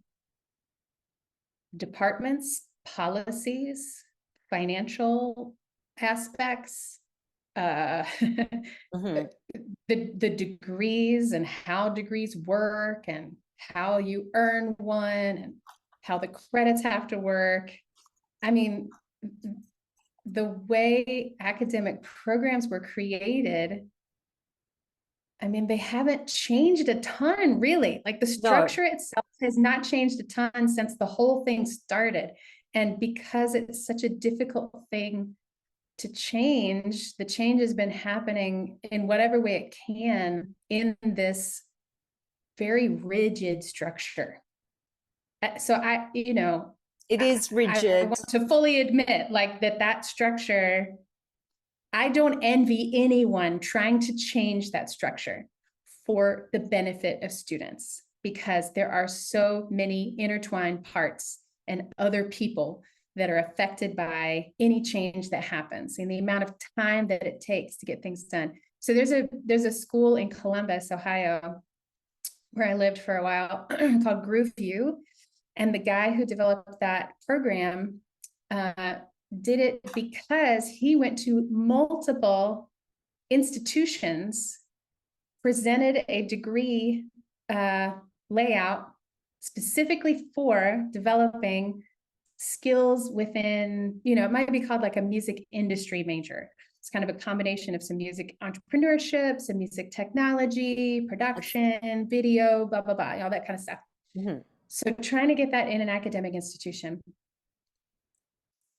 departments, policies, financial aspects, the degrees and how degrees work and how you earn one and how the credits have to work. I mean, the way academic programs were created, I mean, they haven't changed a ton, really. Like, the structure itself has not changed a ton since the whole thing started. And because it's such a difficult thing to change, the change has been happening in whatever way it can in this very rigid structure. So it is rigid. I want to fully admit, like, that structure, I don't envy anyone trying to change that structure for the benefit of students, because there are so many intertwined parts and other people that are affected by any change that happens, and the amount of time that it takes to get things done. So there's a school in Columbus, Ohio, where I lived for a while called Grooveview. And the guy who developed that program did it because he went to multiple institutions, presented a degree layout specifically for developing skills within, it might be called like a music industry major. It's kind of a combination of some music entrepreneurship, some music technology, production, video, blah, blah, blah, all that kind of stuff. So trying to get that in an academic institution.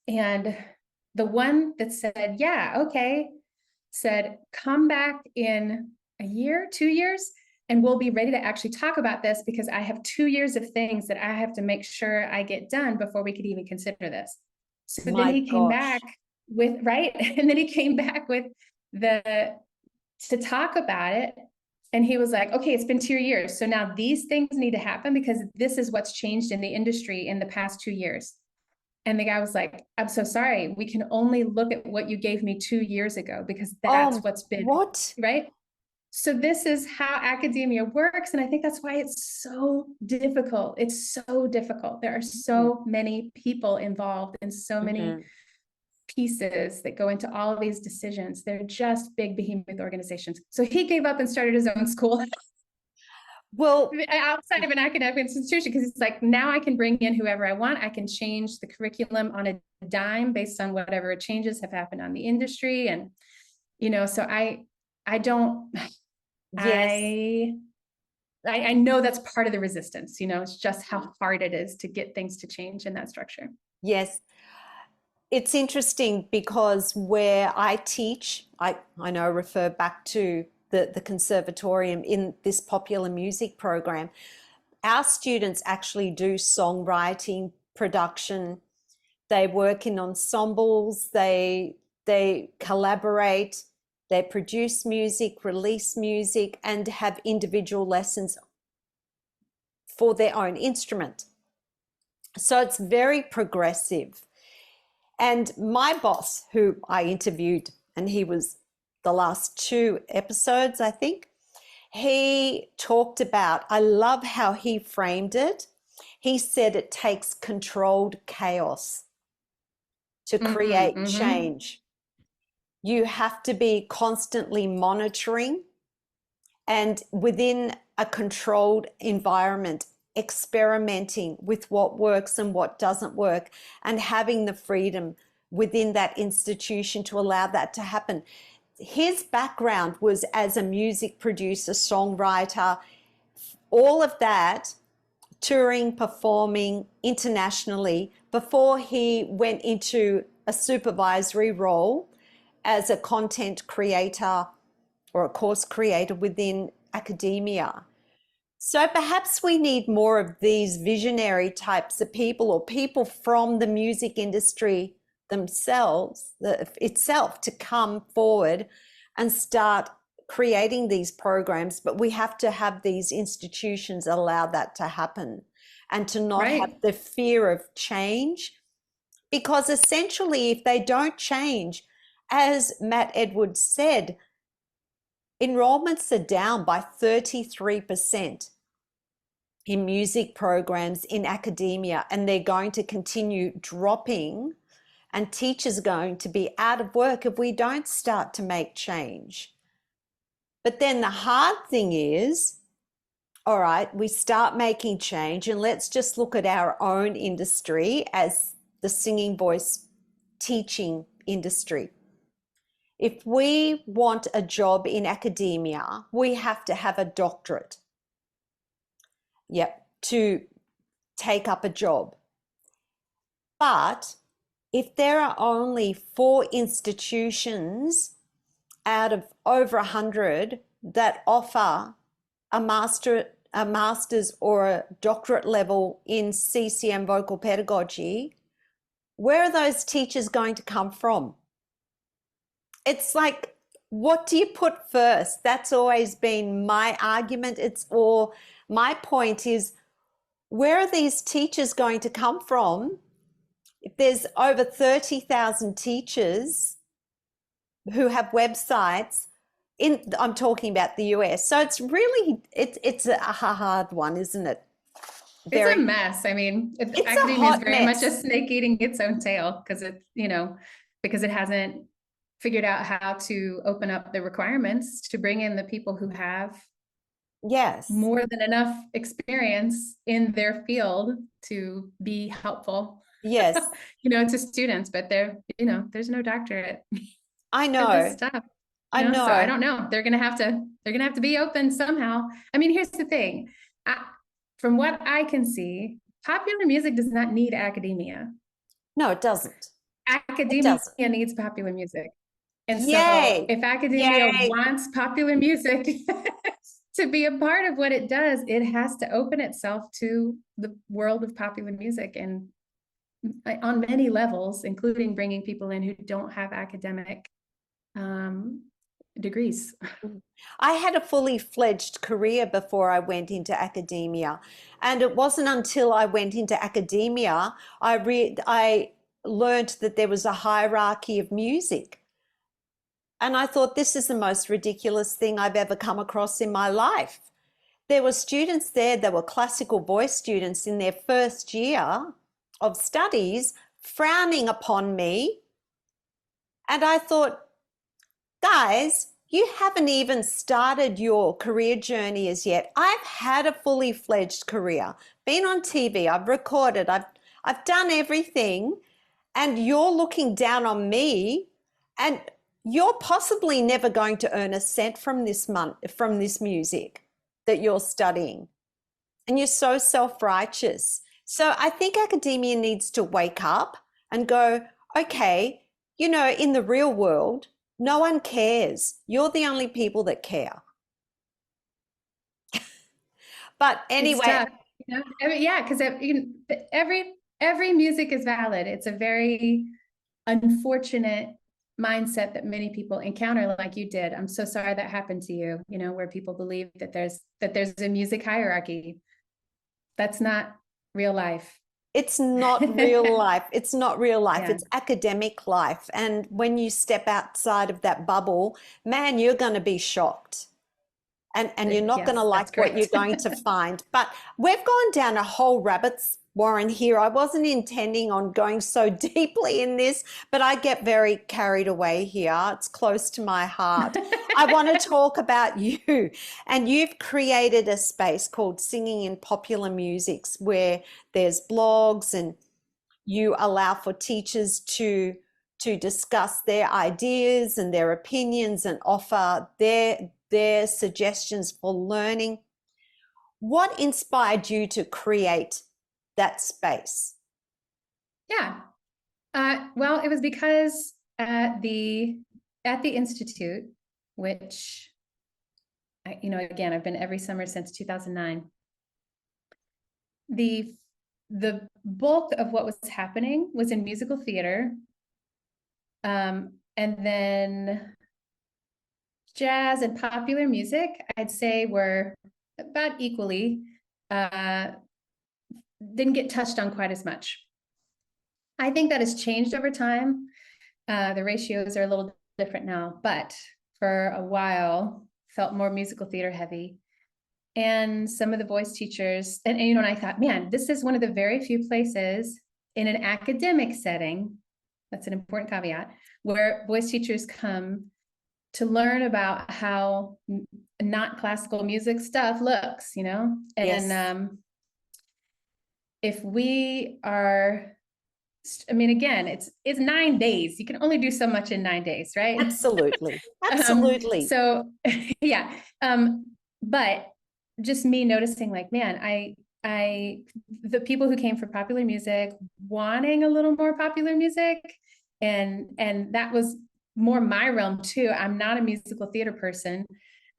And the one that said, yeah, okay, said, come back in a year, 2 years, and we'll be ready to actually talk about this, because I have 2 years of things that I have to make sure I get done before we could even consider this. So then he came back with, right? And then he came back with to talk about it And he was like, okay, it's been 2 years. So now these things need to happen because this is what's changed in the industry in the past 2 years. And the guy was like, I'm so sorry. We can only look at what you gave me 2 years ago because that's Oh, what's been, what? right? So this is how academia works. And I think that's why it's so difficult. It's so difficult. There are so many people involved and so many pieces that go into all of these decisions. They're just big behemoth organizations. So he gave up and started his own school Well, outside of an academic institution because it's like, now I can bring in whoever I want. I can change the curriculum on a dime based on whatever changes have happened on the industry. And, so I don't, yes, I know that's part of the resistance, it's just how hard it is to get things to change in that structure. yes. It's interesting because where I teach, I know I refer back to the conservatorium in this popular music program. Our students actually do songwriting, production. They work in ensembles, they collaborate, they produce music, release music, and have individual lessons for their own instrument. So it's very progressive. And my boss, who I interviewed, and he was the last 2 episodes, I think, he talked about, I love how he framed it. He said it takes controlled chaos to create change. You have to be constantly monitoring and within a controlled environment, experimenting with what works and what doesn't work, and having the freedom within that institution to allow that to happen. His background was as a music producer, songwriter, all of that, touring, performing internationally before he went into a supervisory role as a content creator or a course creator within academia. So perhaps we need more of these visionary types of people, or people from the music industry themselves, itself, to come forward and start creating these programs. But we have to have these institutions allow that to happen, and to not have the fear of change, because essentially if they don't change, as Matt Edwards said, enrollments are down by 33% in music programs in academia, and they're going to continue dropping, and teachers are going to be out of work if we don't start to make change. But then the hard thing is, all right, we start making change, and let's just look at our own industry as the singing voice teaching industry. If we want a job in academia, we have to have a doctorate, to take up a job. But if there are only 4 institutions out of over 100 that offer a master's or a doctorate level in CCM vocal pedagogy, where are those teachers going to come from? It's like, what do you put first? That's always been my argument. My point is, where are these teachers going to come from? If there's over 30,000 teachers who have websites, I'm talking about the US. So it's really, it's a hard one, isn't it? It's a mess. I mean, academia is very much a snake eating its own tail because because it hasn't figured out how to open up the requirements to bring in the people who have more than enough experience in their field to be helpful. Yes. To students, but there's no doctorate. I know. For this stuff. I know. So I don't know. They're gonna have to be open somehow. I mean, here's the thing. From what I can see, popular music does not need academia. No, it doesn't. Academia needs popular music. And so if academia wants popular music to be a part of what it does, it has to open itself to the world of popular music, and on many levels, including bringing people in who don't have academic degrees. I had a fully fledged career before I went into academia. And it wasn't until I went into academia I learned that there was a hierarchy of music. And I thought, this is the most ridiculous thing I've ever come across in my life. There were students there that were classical voice students in their first year of studies frowning upon me. And I thought, guys, you haven't even started your career journey as yet. I've had a fully fledged career, been on TV, I've recorded, I've done everything, and you're looking down on me, and you're possibly never going to earn a cent from this music that you're studying. And you're so self-righteous. So I think academia needs to wake up and go, okay, in the real world, no one cares. You're the only people that care. But anyway. Yeah, because every music is valid. It's a very unfortunate mindset that many people encounter, like you did. I'm so sorry that happened to you, where people believe that there's a music hierarchy. That's not real life. It's not real life. It's not real life. Yeah. It's academic life. And when you step outside of that bubble, man, you're going to be shocked. And you're not going to like what you're going to find. But we've gone down a whole rabbit's warren here. I wasn't intending on going so deeply in this, but I get very carried away here. It's close to my heart. I want to talk about you. And you've created a space called Singing in Popular Musics, where there's blogs and you allow for teachers to discuss their ideas and their opinions and offer their suggestions for learning. What inspired you to create that space? Yeah. Well, it was because at the Institute, which, again, I've been every summer since 2009. The bulk of what was happening was in musical theater. And then jazz and popular music, I'd say, were about equally, didn't get touched on quite as much. I think that has changed over time. The ratios are a little different now, but for a while felt more musical theater heavy. And some of the voice teachers, and I thought, man, this is one of the very few places in an academic setting, that's an important caveat, where voice teachers come to learn about how not classical music stuff looks, and Yes. If we are, again, it's 9 days. You can only do so much in 9 days, right? Absolutely. Absolutely. So yeah. But just me noticing, like, man, the people who came for popular music wanting a little more popular music, and that was more my realm too. I'm not a musical theater person.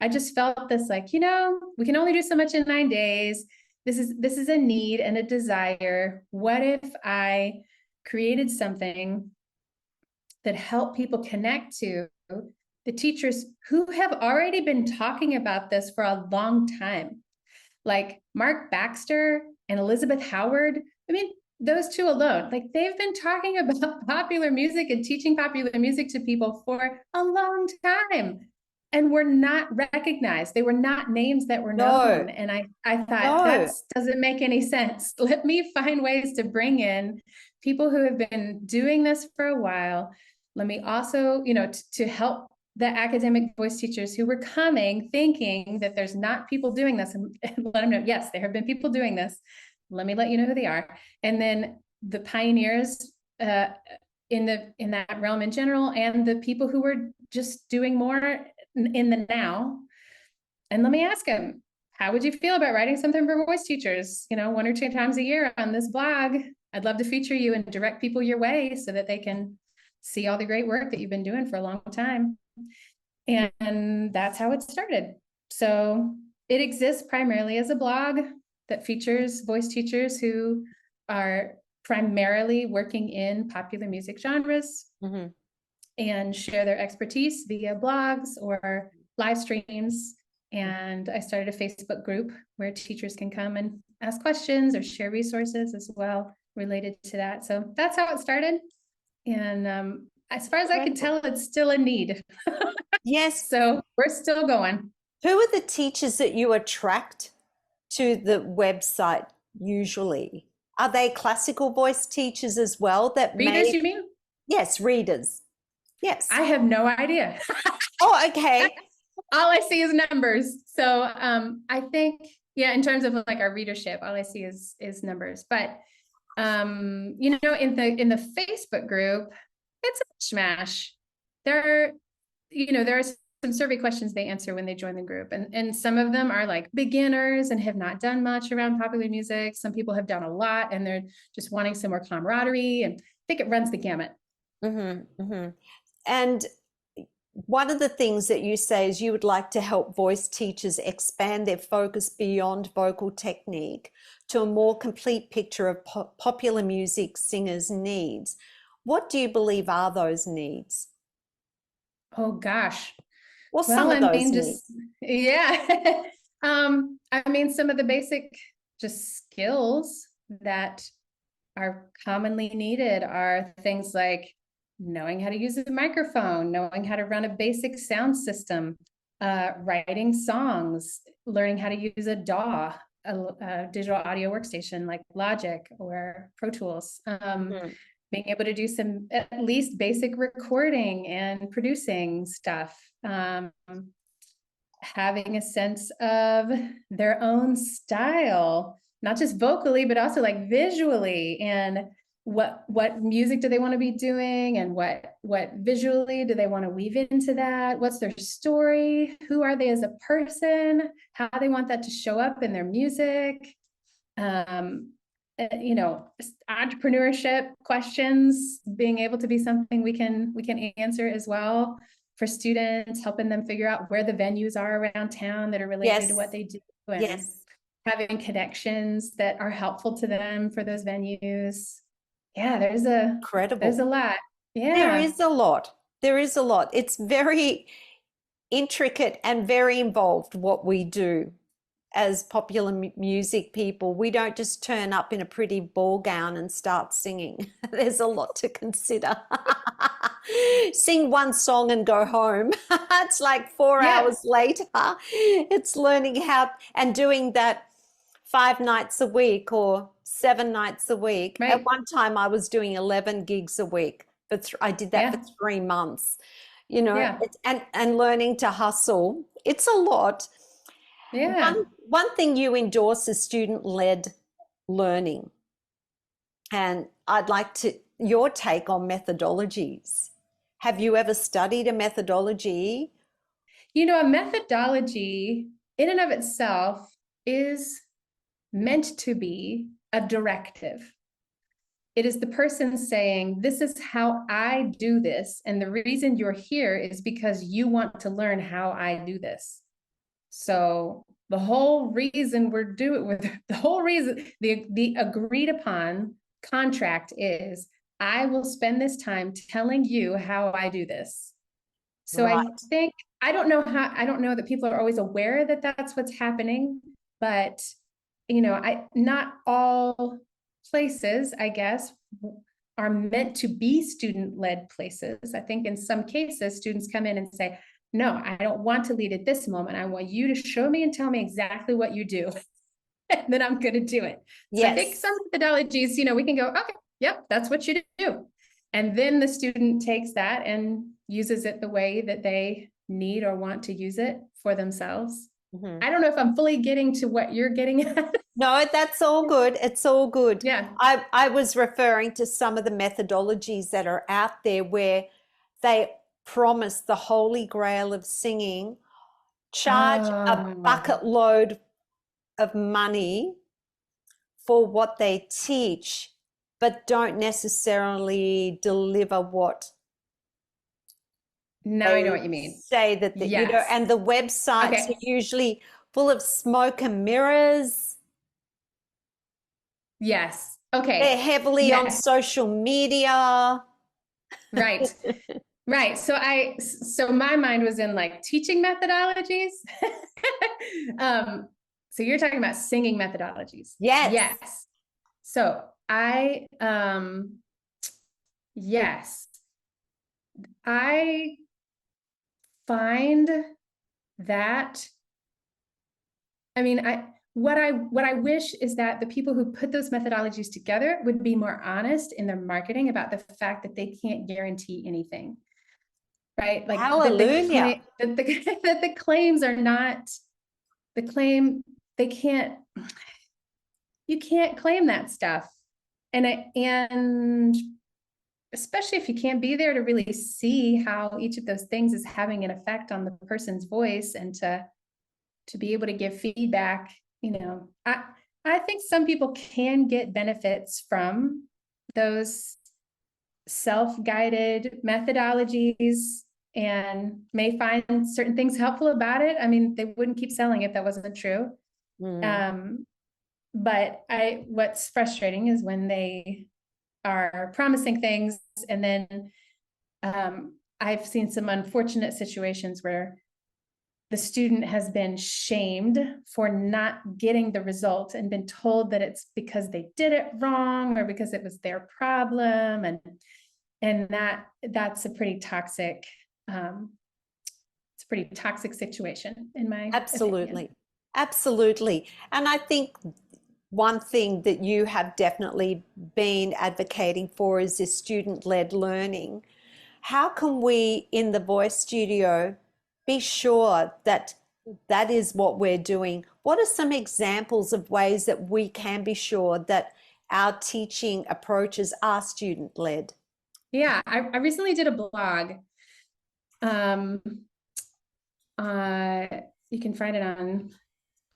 I just felt this, like, we can only do so much in 9 days. This is a need and a desire. What if I created something that helped people connect to the teachers who have already been talking about this for a long time, like Mark Baxter and Elizabeth Howard? Those two alone, like, they've been talking about popular music and teaching popular music to people for a long time, and were not recognized. They were not names that were known. And I thought, that doesn't make any sense. Let me find ways to bring in people who have been doing this for a while. Let me also, to help the academic voice teachers who were coming thinking that there's not people doing this, and let them know, yes, there have been people doing this. Let me let you know who they are. And then the pioneers in that realm in general, and the people who were just doing more in the now. And let me ask them, how would you feel about writing something for voice teachers, 1 or 2 times a year on this blog? I'd love to feature you and direct people your way so that they can see all the great work that you've been doing for a long time. And that's how it started. So it exists primarily as a blog that features voice teachers who are primarily working in popular music genres. Mm-hmm. and share their expertise via blogs or live streams. And I started a Facebook group where teachers can come and ask questions or share resources as well related to that. So that's how it started. And as far as I can tell, it's still a need. Yes. So we're still going. Who are the teachers that you attract to the website usually? Are they classical voice teachers as well that Readers, you mean? Yes, readers. Yes. I have no idea. Oh, okay. All I see is numbers. So I think, yeah, in terms of like our readership, all I see is numbers. But you know, in the Facebook group, it's a smash. There are some survey questions they answer when they join the group. And some of them are like beginners and have not done much around popular music. Some people have done a lot and they're just wanting some more camaraderie. And I think it runs the gamut. Mm-hmm, mm-hmm. And one of the things that you say is you would like to help voice teachers expand their focus beyond vocal technique to a more complete picture of popular music singers' needs. What do you believe are those needs? Oh gosh. Well, some of those needs. Yeah. I mean, some of the basic just skills that are commonly needed are things like knowing how to use a microphone, knowing how to run a basic sound system, writing songs, learning how to use a DAW, a digital audio workstation like Logic or Pro Tools. Being able to do some at least basic recording and producing stuff, having a sense of their own style, not just vocally, but also like visually, and what music do they want to be doing, and what visually do they want to weave into that? What's their story? Who are they as a person? How they want that to show up in their music? You know, entrepreneurship questions being able to be something we can answer as well for students, helping them figure out where the venues are around town that are related to what they do, and having connections that are helpful to them for those venues. Yeah, there's a lot. Yeah, there is a lot. It's very intricate and very involved what we do as popular music people. We don't just turn up in a pretty ball gown and start singing. There's a lot to consider. Sing one song and go home. It's like 4 hours later. It's learning how and doing that 5 nights a week or 7 nights a week. Right. At one time I was doing 11 gigs a week, but I did that for 3 months, you know, and learning to hustle. It's a lot. Yeah. One thing you endorse is student-led learning. And I'd like your take on methodologies. Have you ever studied a methodology? You know, a methodology in and of itself is meant to be a directive. It is the person saying, this is how I do this. And the reason you're here is because you want to learn how I do this. So the whole reason the agreed upon contract is, I will spend this time telling you how I do this. So I think, I don't know that people are always aware that that's what's happening, but you know, not all places, I guess, are meant to be student-led places. I think in some cases, students come in and say, no, I don't want to lead at this moment. I want you to show me and tell me exactly what you do. And then I'm going to do it. So I think some methodologies, you know, we can go, okay, yep, that's what you do. And then the student takes that and uses it the way that they need or want to use it for themselves. I don't know if I'm fully getting to what you're getting at. No, that's all good. It's all good. Yeah. I was referring to some of the methodologies that are out there where they promise the holy grail of singing, charge a bucket load of money for what they teach, but don't necessarily deliver what now I know what you mean. Say that, you know, and the websites are usually full of smoke and mirrors. Yes. Okay. They're heavily on social media. Right. Right. So my mind was in like teaching methodologies. So you're talking about singing methodologies. Yes. Yes. So yes, I find that, I mean, what I wish is that the people who put those methodologies together would be more honest in their marketing about the fact that they can't guarantee anything. Right? Like Hallelujah. that the claims are not the claim, they can't, you can't claim that stuff. And especially if you can't be there to really see how each of those things is having an effect on the person's voice, and to be able to give feedback, I think some people can get benefits from those self-guided methodologies and may find certain things helpful about it. I mean, they wouldn't keep selling if that wasn't true. But what's frustrating is when they are promising things, and then I've seen some unfortunate situations where the student has been shamed for not getting the result and been told that it's because they did it wrong or because it was their problem, and that's a pretty toxic it's a pretty toxic situation in my Absolutely. opinion. Absolutely. And I think one thing that you have definitely been advocating for is this student-led learning. How can we in the voice studio be sure that that is what we're doing? What are some examples of ways that we can be sure that our teaching approaches are student-led? Yeah, I recently did a blog. um you can find it on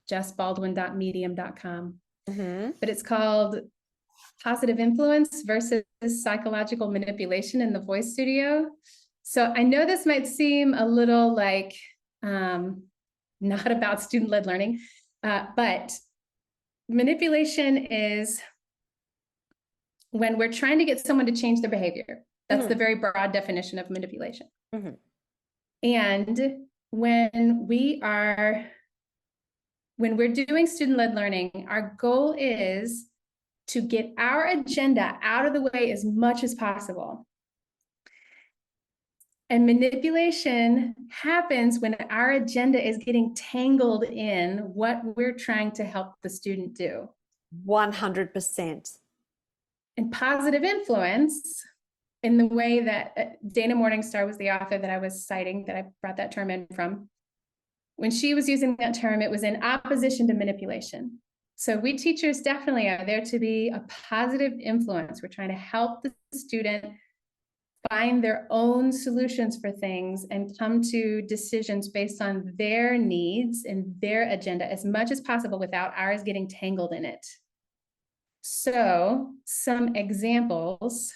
jessbaldwin.medium.com, but it's called Positive Influence versus Psychological Manipulation in the Voice Studio. So I know this might seem a little like not about student-led learning, but manipulation is when we're trying to get someone to change their behavior. That's the very broad definition of manipulation. And when we're doing student-led learning, our goal is to get our agenda out of the way as much as possible. And manipulation happens when our agenda is getting tangled in what we're trying to help the student do. 100%. And positive influence, in the way that Dana Morningstar was the author that I was citing, that I brought that term in from, when she was using that term, it was in opposition to manipulation. So we teachers definitely are there to be a positive influence. We're trying to help the student find their own solutions for things and come to decisions based on their needs and their agenda as much as possible without ours getting tangled in it. So some examples,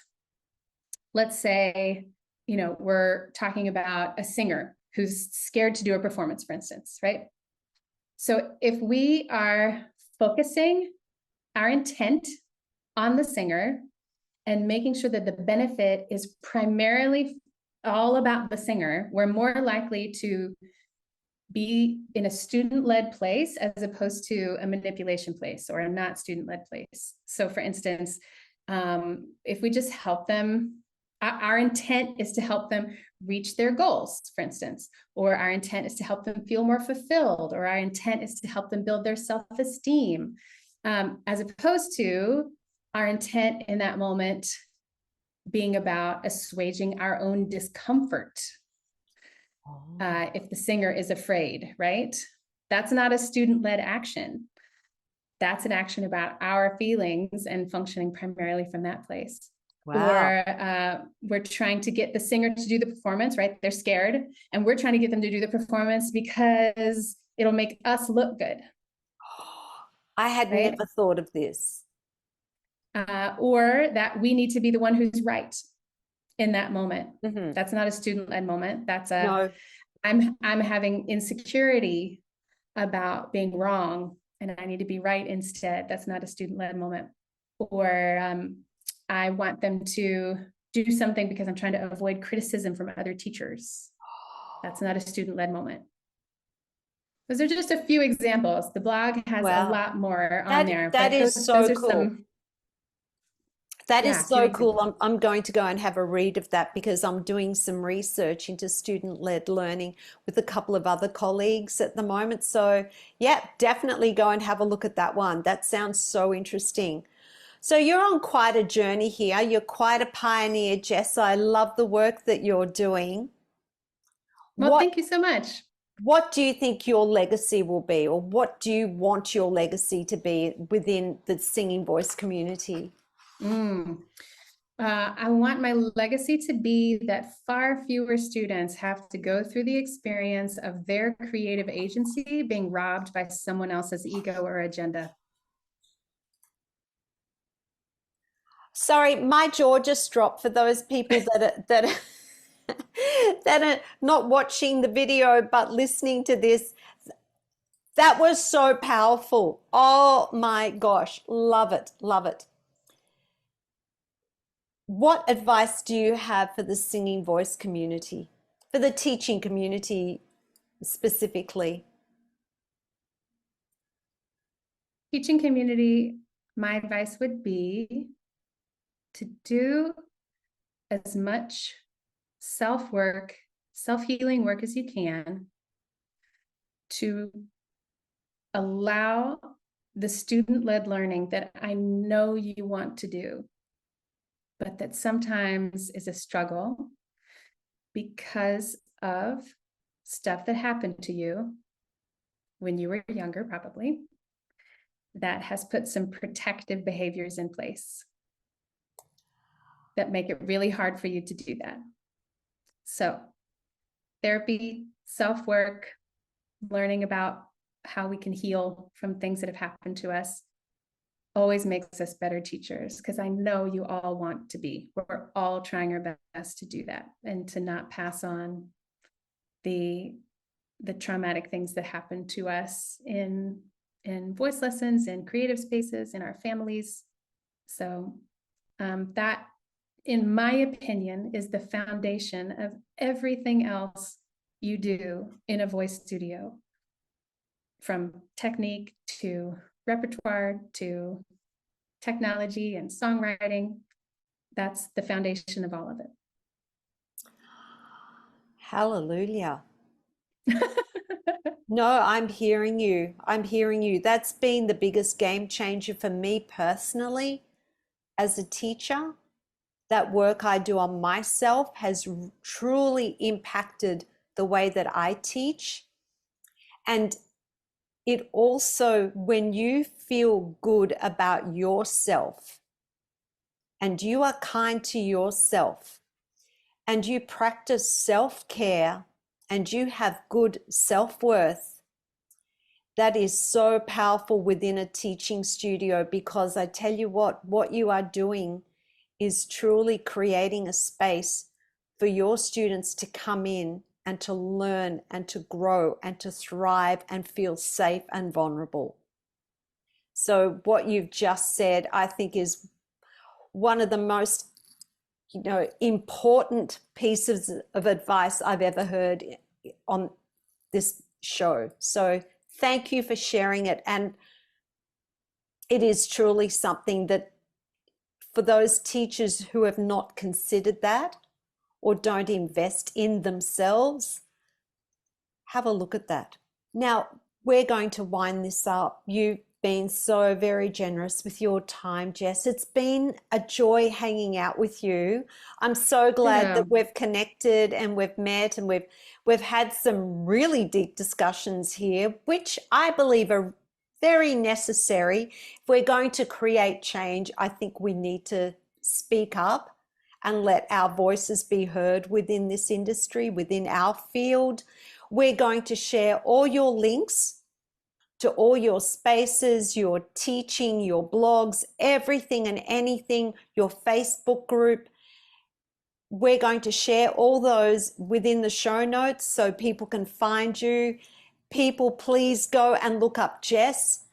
let's say, we're talking about a singer who's scared to do a performance, for instance, right? So if we are focusing our intent on the singer and making sure that the benefit is primarily all about the singer, we're more likely to be in a student-led place as opposed to a manipulation place or a not student-led place. So for instance, if we just help them, our intent is to help them reach their goals, for instance, or our intent is to help them feel more fulfilled, or our intent is to help them build their self-esteem, as opposed to our intent in that moment being about assuaging our own discomfort. If the singer is afraid, right? That's not a student-led action. That's an action about our feelings and functioning primarily from that place. Wow. Or we're trying to get the singer to do the performance, right? They're scared, and we're trying to get them to do the performance because it'll make us look good. I had right? never thought of this. Or that we need to be the one who's right in that moment. Mm-hmm. That's not a student-led moment. That's No. I'm having insecurity about being wrong, and I need to be right instead. That's not a student-led moment. Or I want them to do something because I'm trying to avoid criticism from other teachers. That's not a student-led moment. Those are just a few examples. The blog has a Wow. lot more on there, That but is those so are cool. some, That yeah, is few so cool. examples. I'm going to go and have a read of that because I'm doing some research into student-led learning with a couple of other colleagues at the moment. So yeah, definitely go and have a look at that one. That sounds so interesting. So you're on quite a journey here. You're quite a pioneer, Jess. I love the work that you're doing. Well, What thank you so much. what do you think your legacy will be, or what do you want your legacy to be within the singing voice community? Mm. I want my legacy to be that far fewer students have to go through the experience of their creative agency being robbed by someone else's ego or agenda. Sorry, my jaw just dropped for those people that are not watching the video but listening to this. That was so powerful. Oh my gosh, love it, love it. What advice do you have for the singing voice community, for the teaching community specifically? Teaching community, my advice would be to do as much self-work, self-healing work as you can to allow the student-led learning that I know you want to do, but that sometimes is a struggle because of stuff that happened to you when you were younger, probably, that has put some protective behaviors in place that make it really hard for you to do that. So therapy, self-work, learning about how we can heal from things that have happened to us always makes us better teachers, because I know you all want to be. We're all trying our best to do that and to not pass on the traumatic things that happen to us in voice lessons, in creative spaces, in our families. So that, in my opinion, is the foundation of everything else you do in a voice studio, from technique to repertoire to technology and songwriting. That's the foundation of all of it. Hallelujah. No, I'm hearing you. I'm hearing you. That's been the biggest game changer for me personally as a teacher. That work I do on myself has truly impacted the way that I teach. And it also, when you feel good about yourself and you are kind to yourself and you practice self-care and you have good self-worth, that is so powerful within a teaching studio, because I tell you what you are doing is truly creating a space for your students to come in and to learn and to grow and to thrive and feel safe and vulnerable. So what you've just said, I think, is one of the most, important pieces of advice I've ever heard on this show. So thank you for sharing it. And it is truly something that, for those teachers who have not considered that or don't invest in themselves, have a look at that. Now, we're going to wind this up. You've been so very generous with your time, Jess. It's been a joy hanging out with you. I'm so glad that we've connected and we've met and we've had some really deep discussions here, which I believe are very necessary. If we're going to create change, I think we need to speak up and let our voices be heard within this industry, within our field. We're going to share all your links to all your spaces, your teaching, your blogs, everything and anything, your Facebook group. We're going to share all those within the show notes so people can find you. People, please go and look up Jess.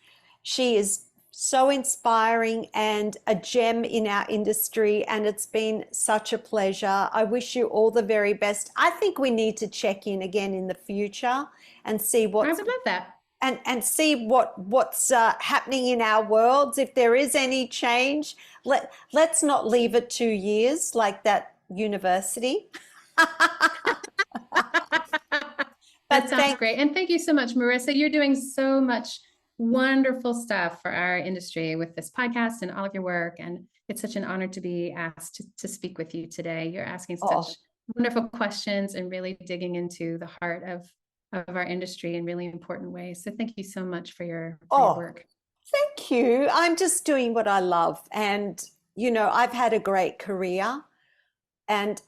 She is so inspiring and a gem in our industry. And it's been such a pleasure. I wish you all the very best. I think we need to check in again in the future and see I what's would love that. and see what's happening in our worlds. If there is any change, let's not leave it 2 years like that university. That But sounds great. And thank you so much, Marissa. You're doing so much wonderful stuff for our industry with this podcast and all of your work. And it's such an honor to be asked to speak with you today. You're asking oh, such wonderful questions and really digging into the heart of our industry in really important ways. So thank you so much for your oh, work. thank you. I'm just doing what I love, and I've had a great career, and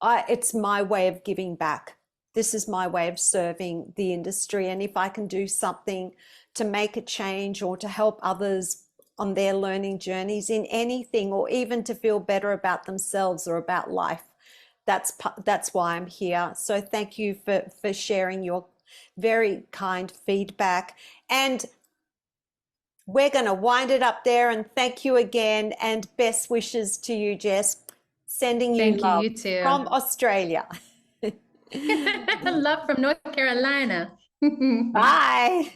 it's my way of giving back. This is my way of serving the industry. And if I can do something to make a change or to help others on their learning journeys in anything, or even to feel better about themselves or about life, that's why I'm here. So thank you for sharing your very kind feedback. And we're going to wind it up there. And thank you again. And best wishes to you, Jess. Sending you Thank you. love You too. from Australia. Love from North Carolina. Bye.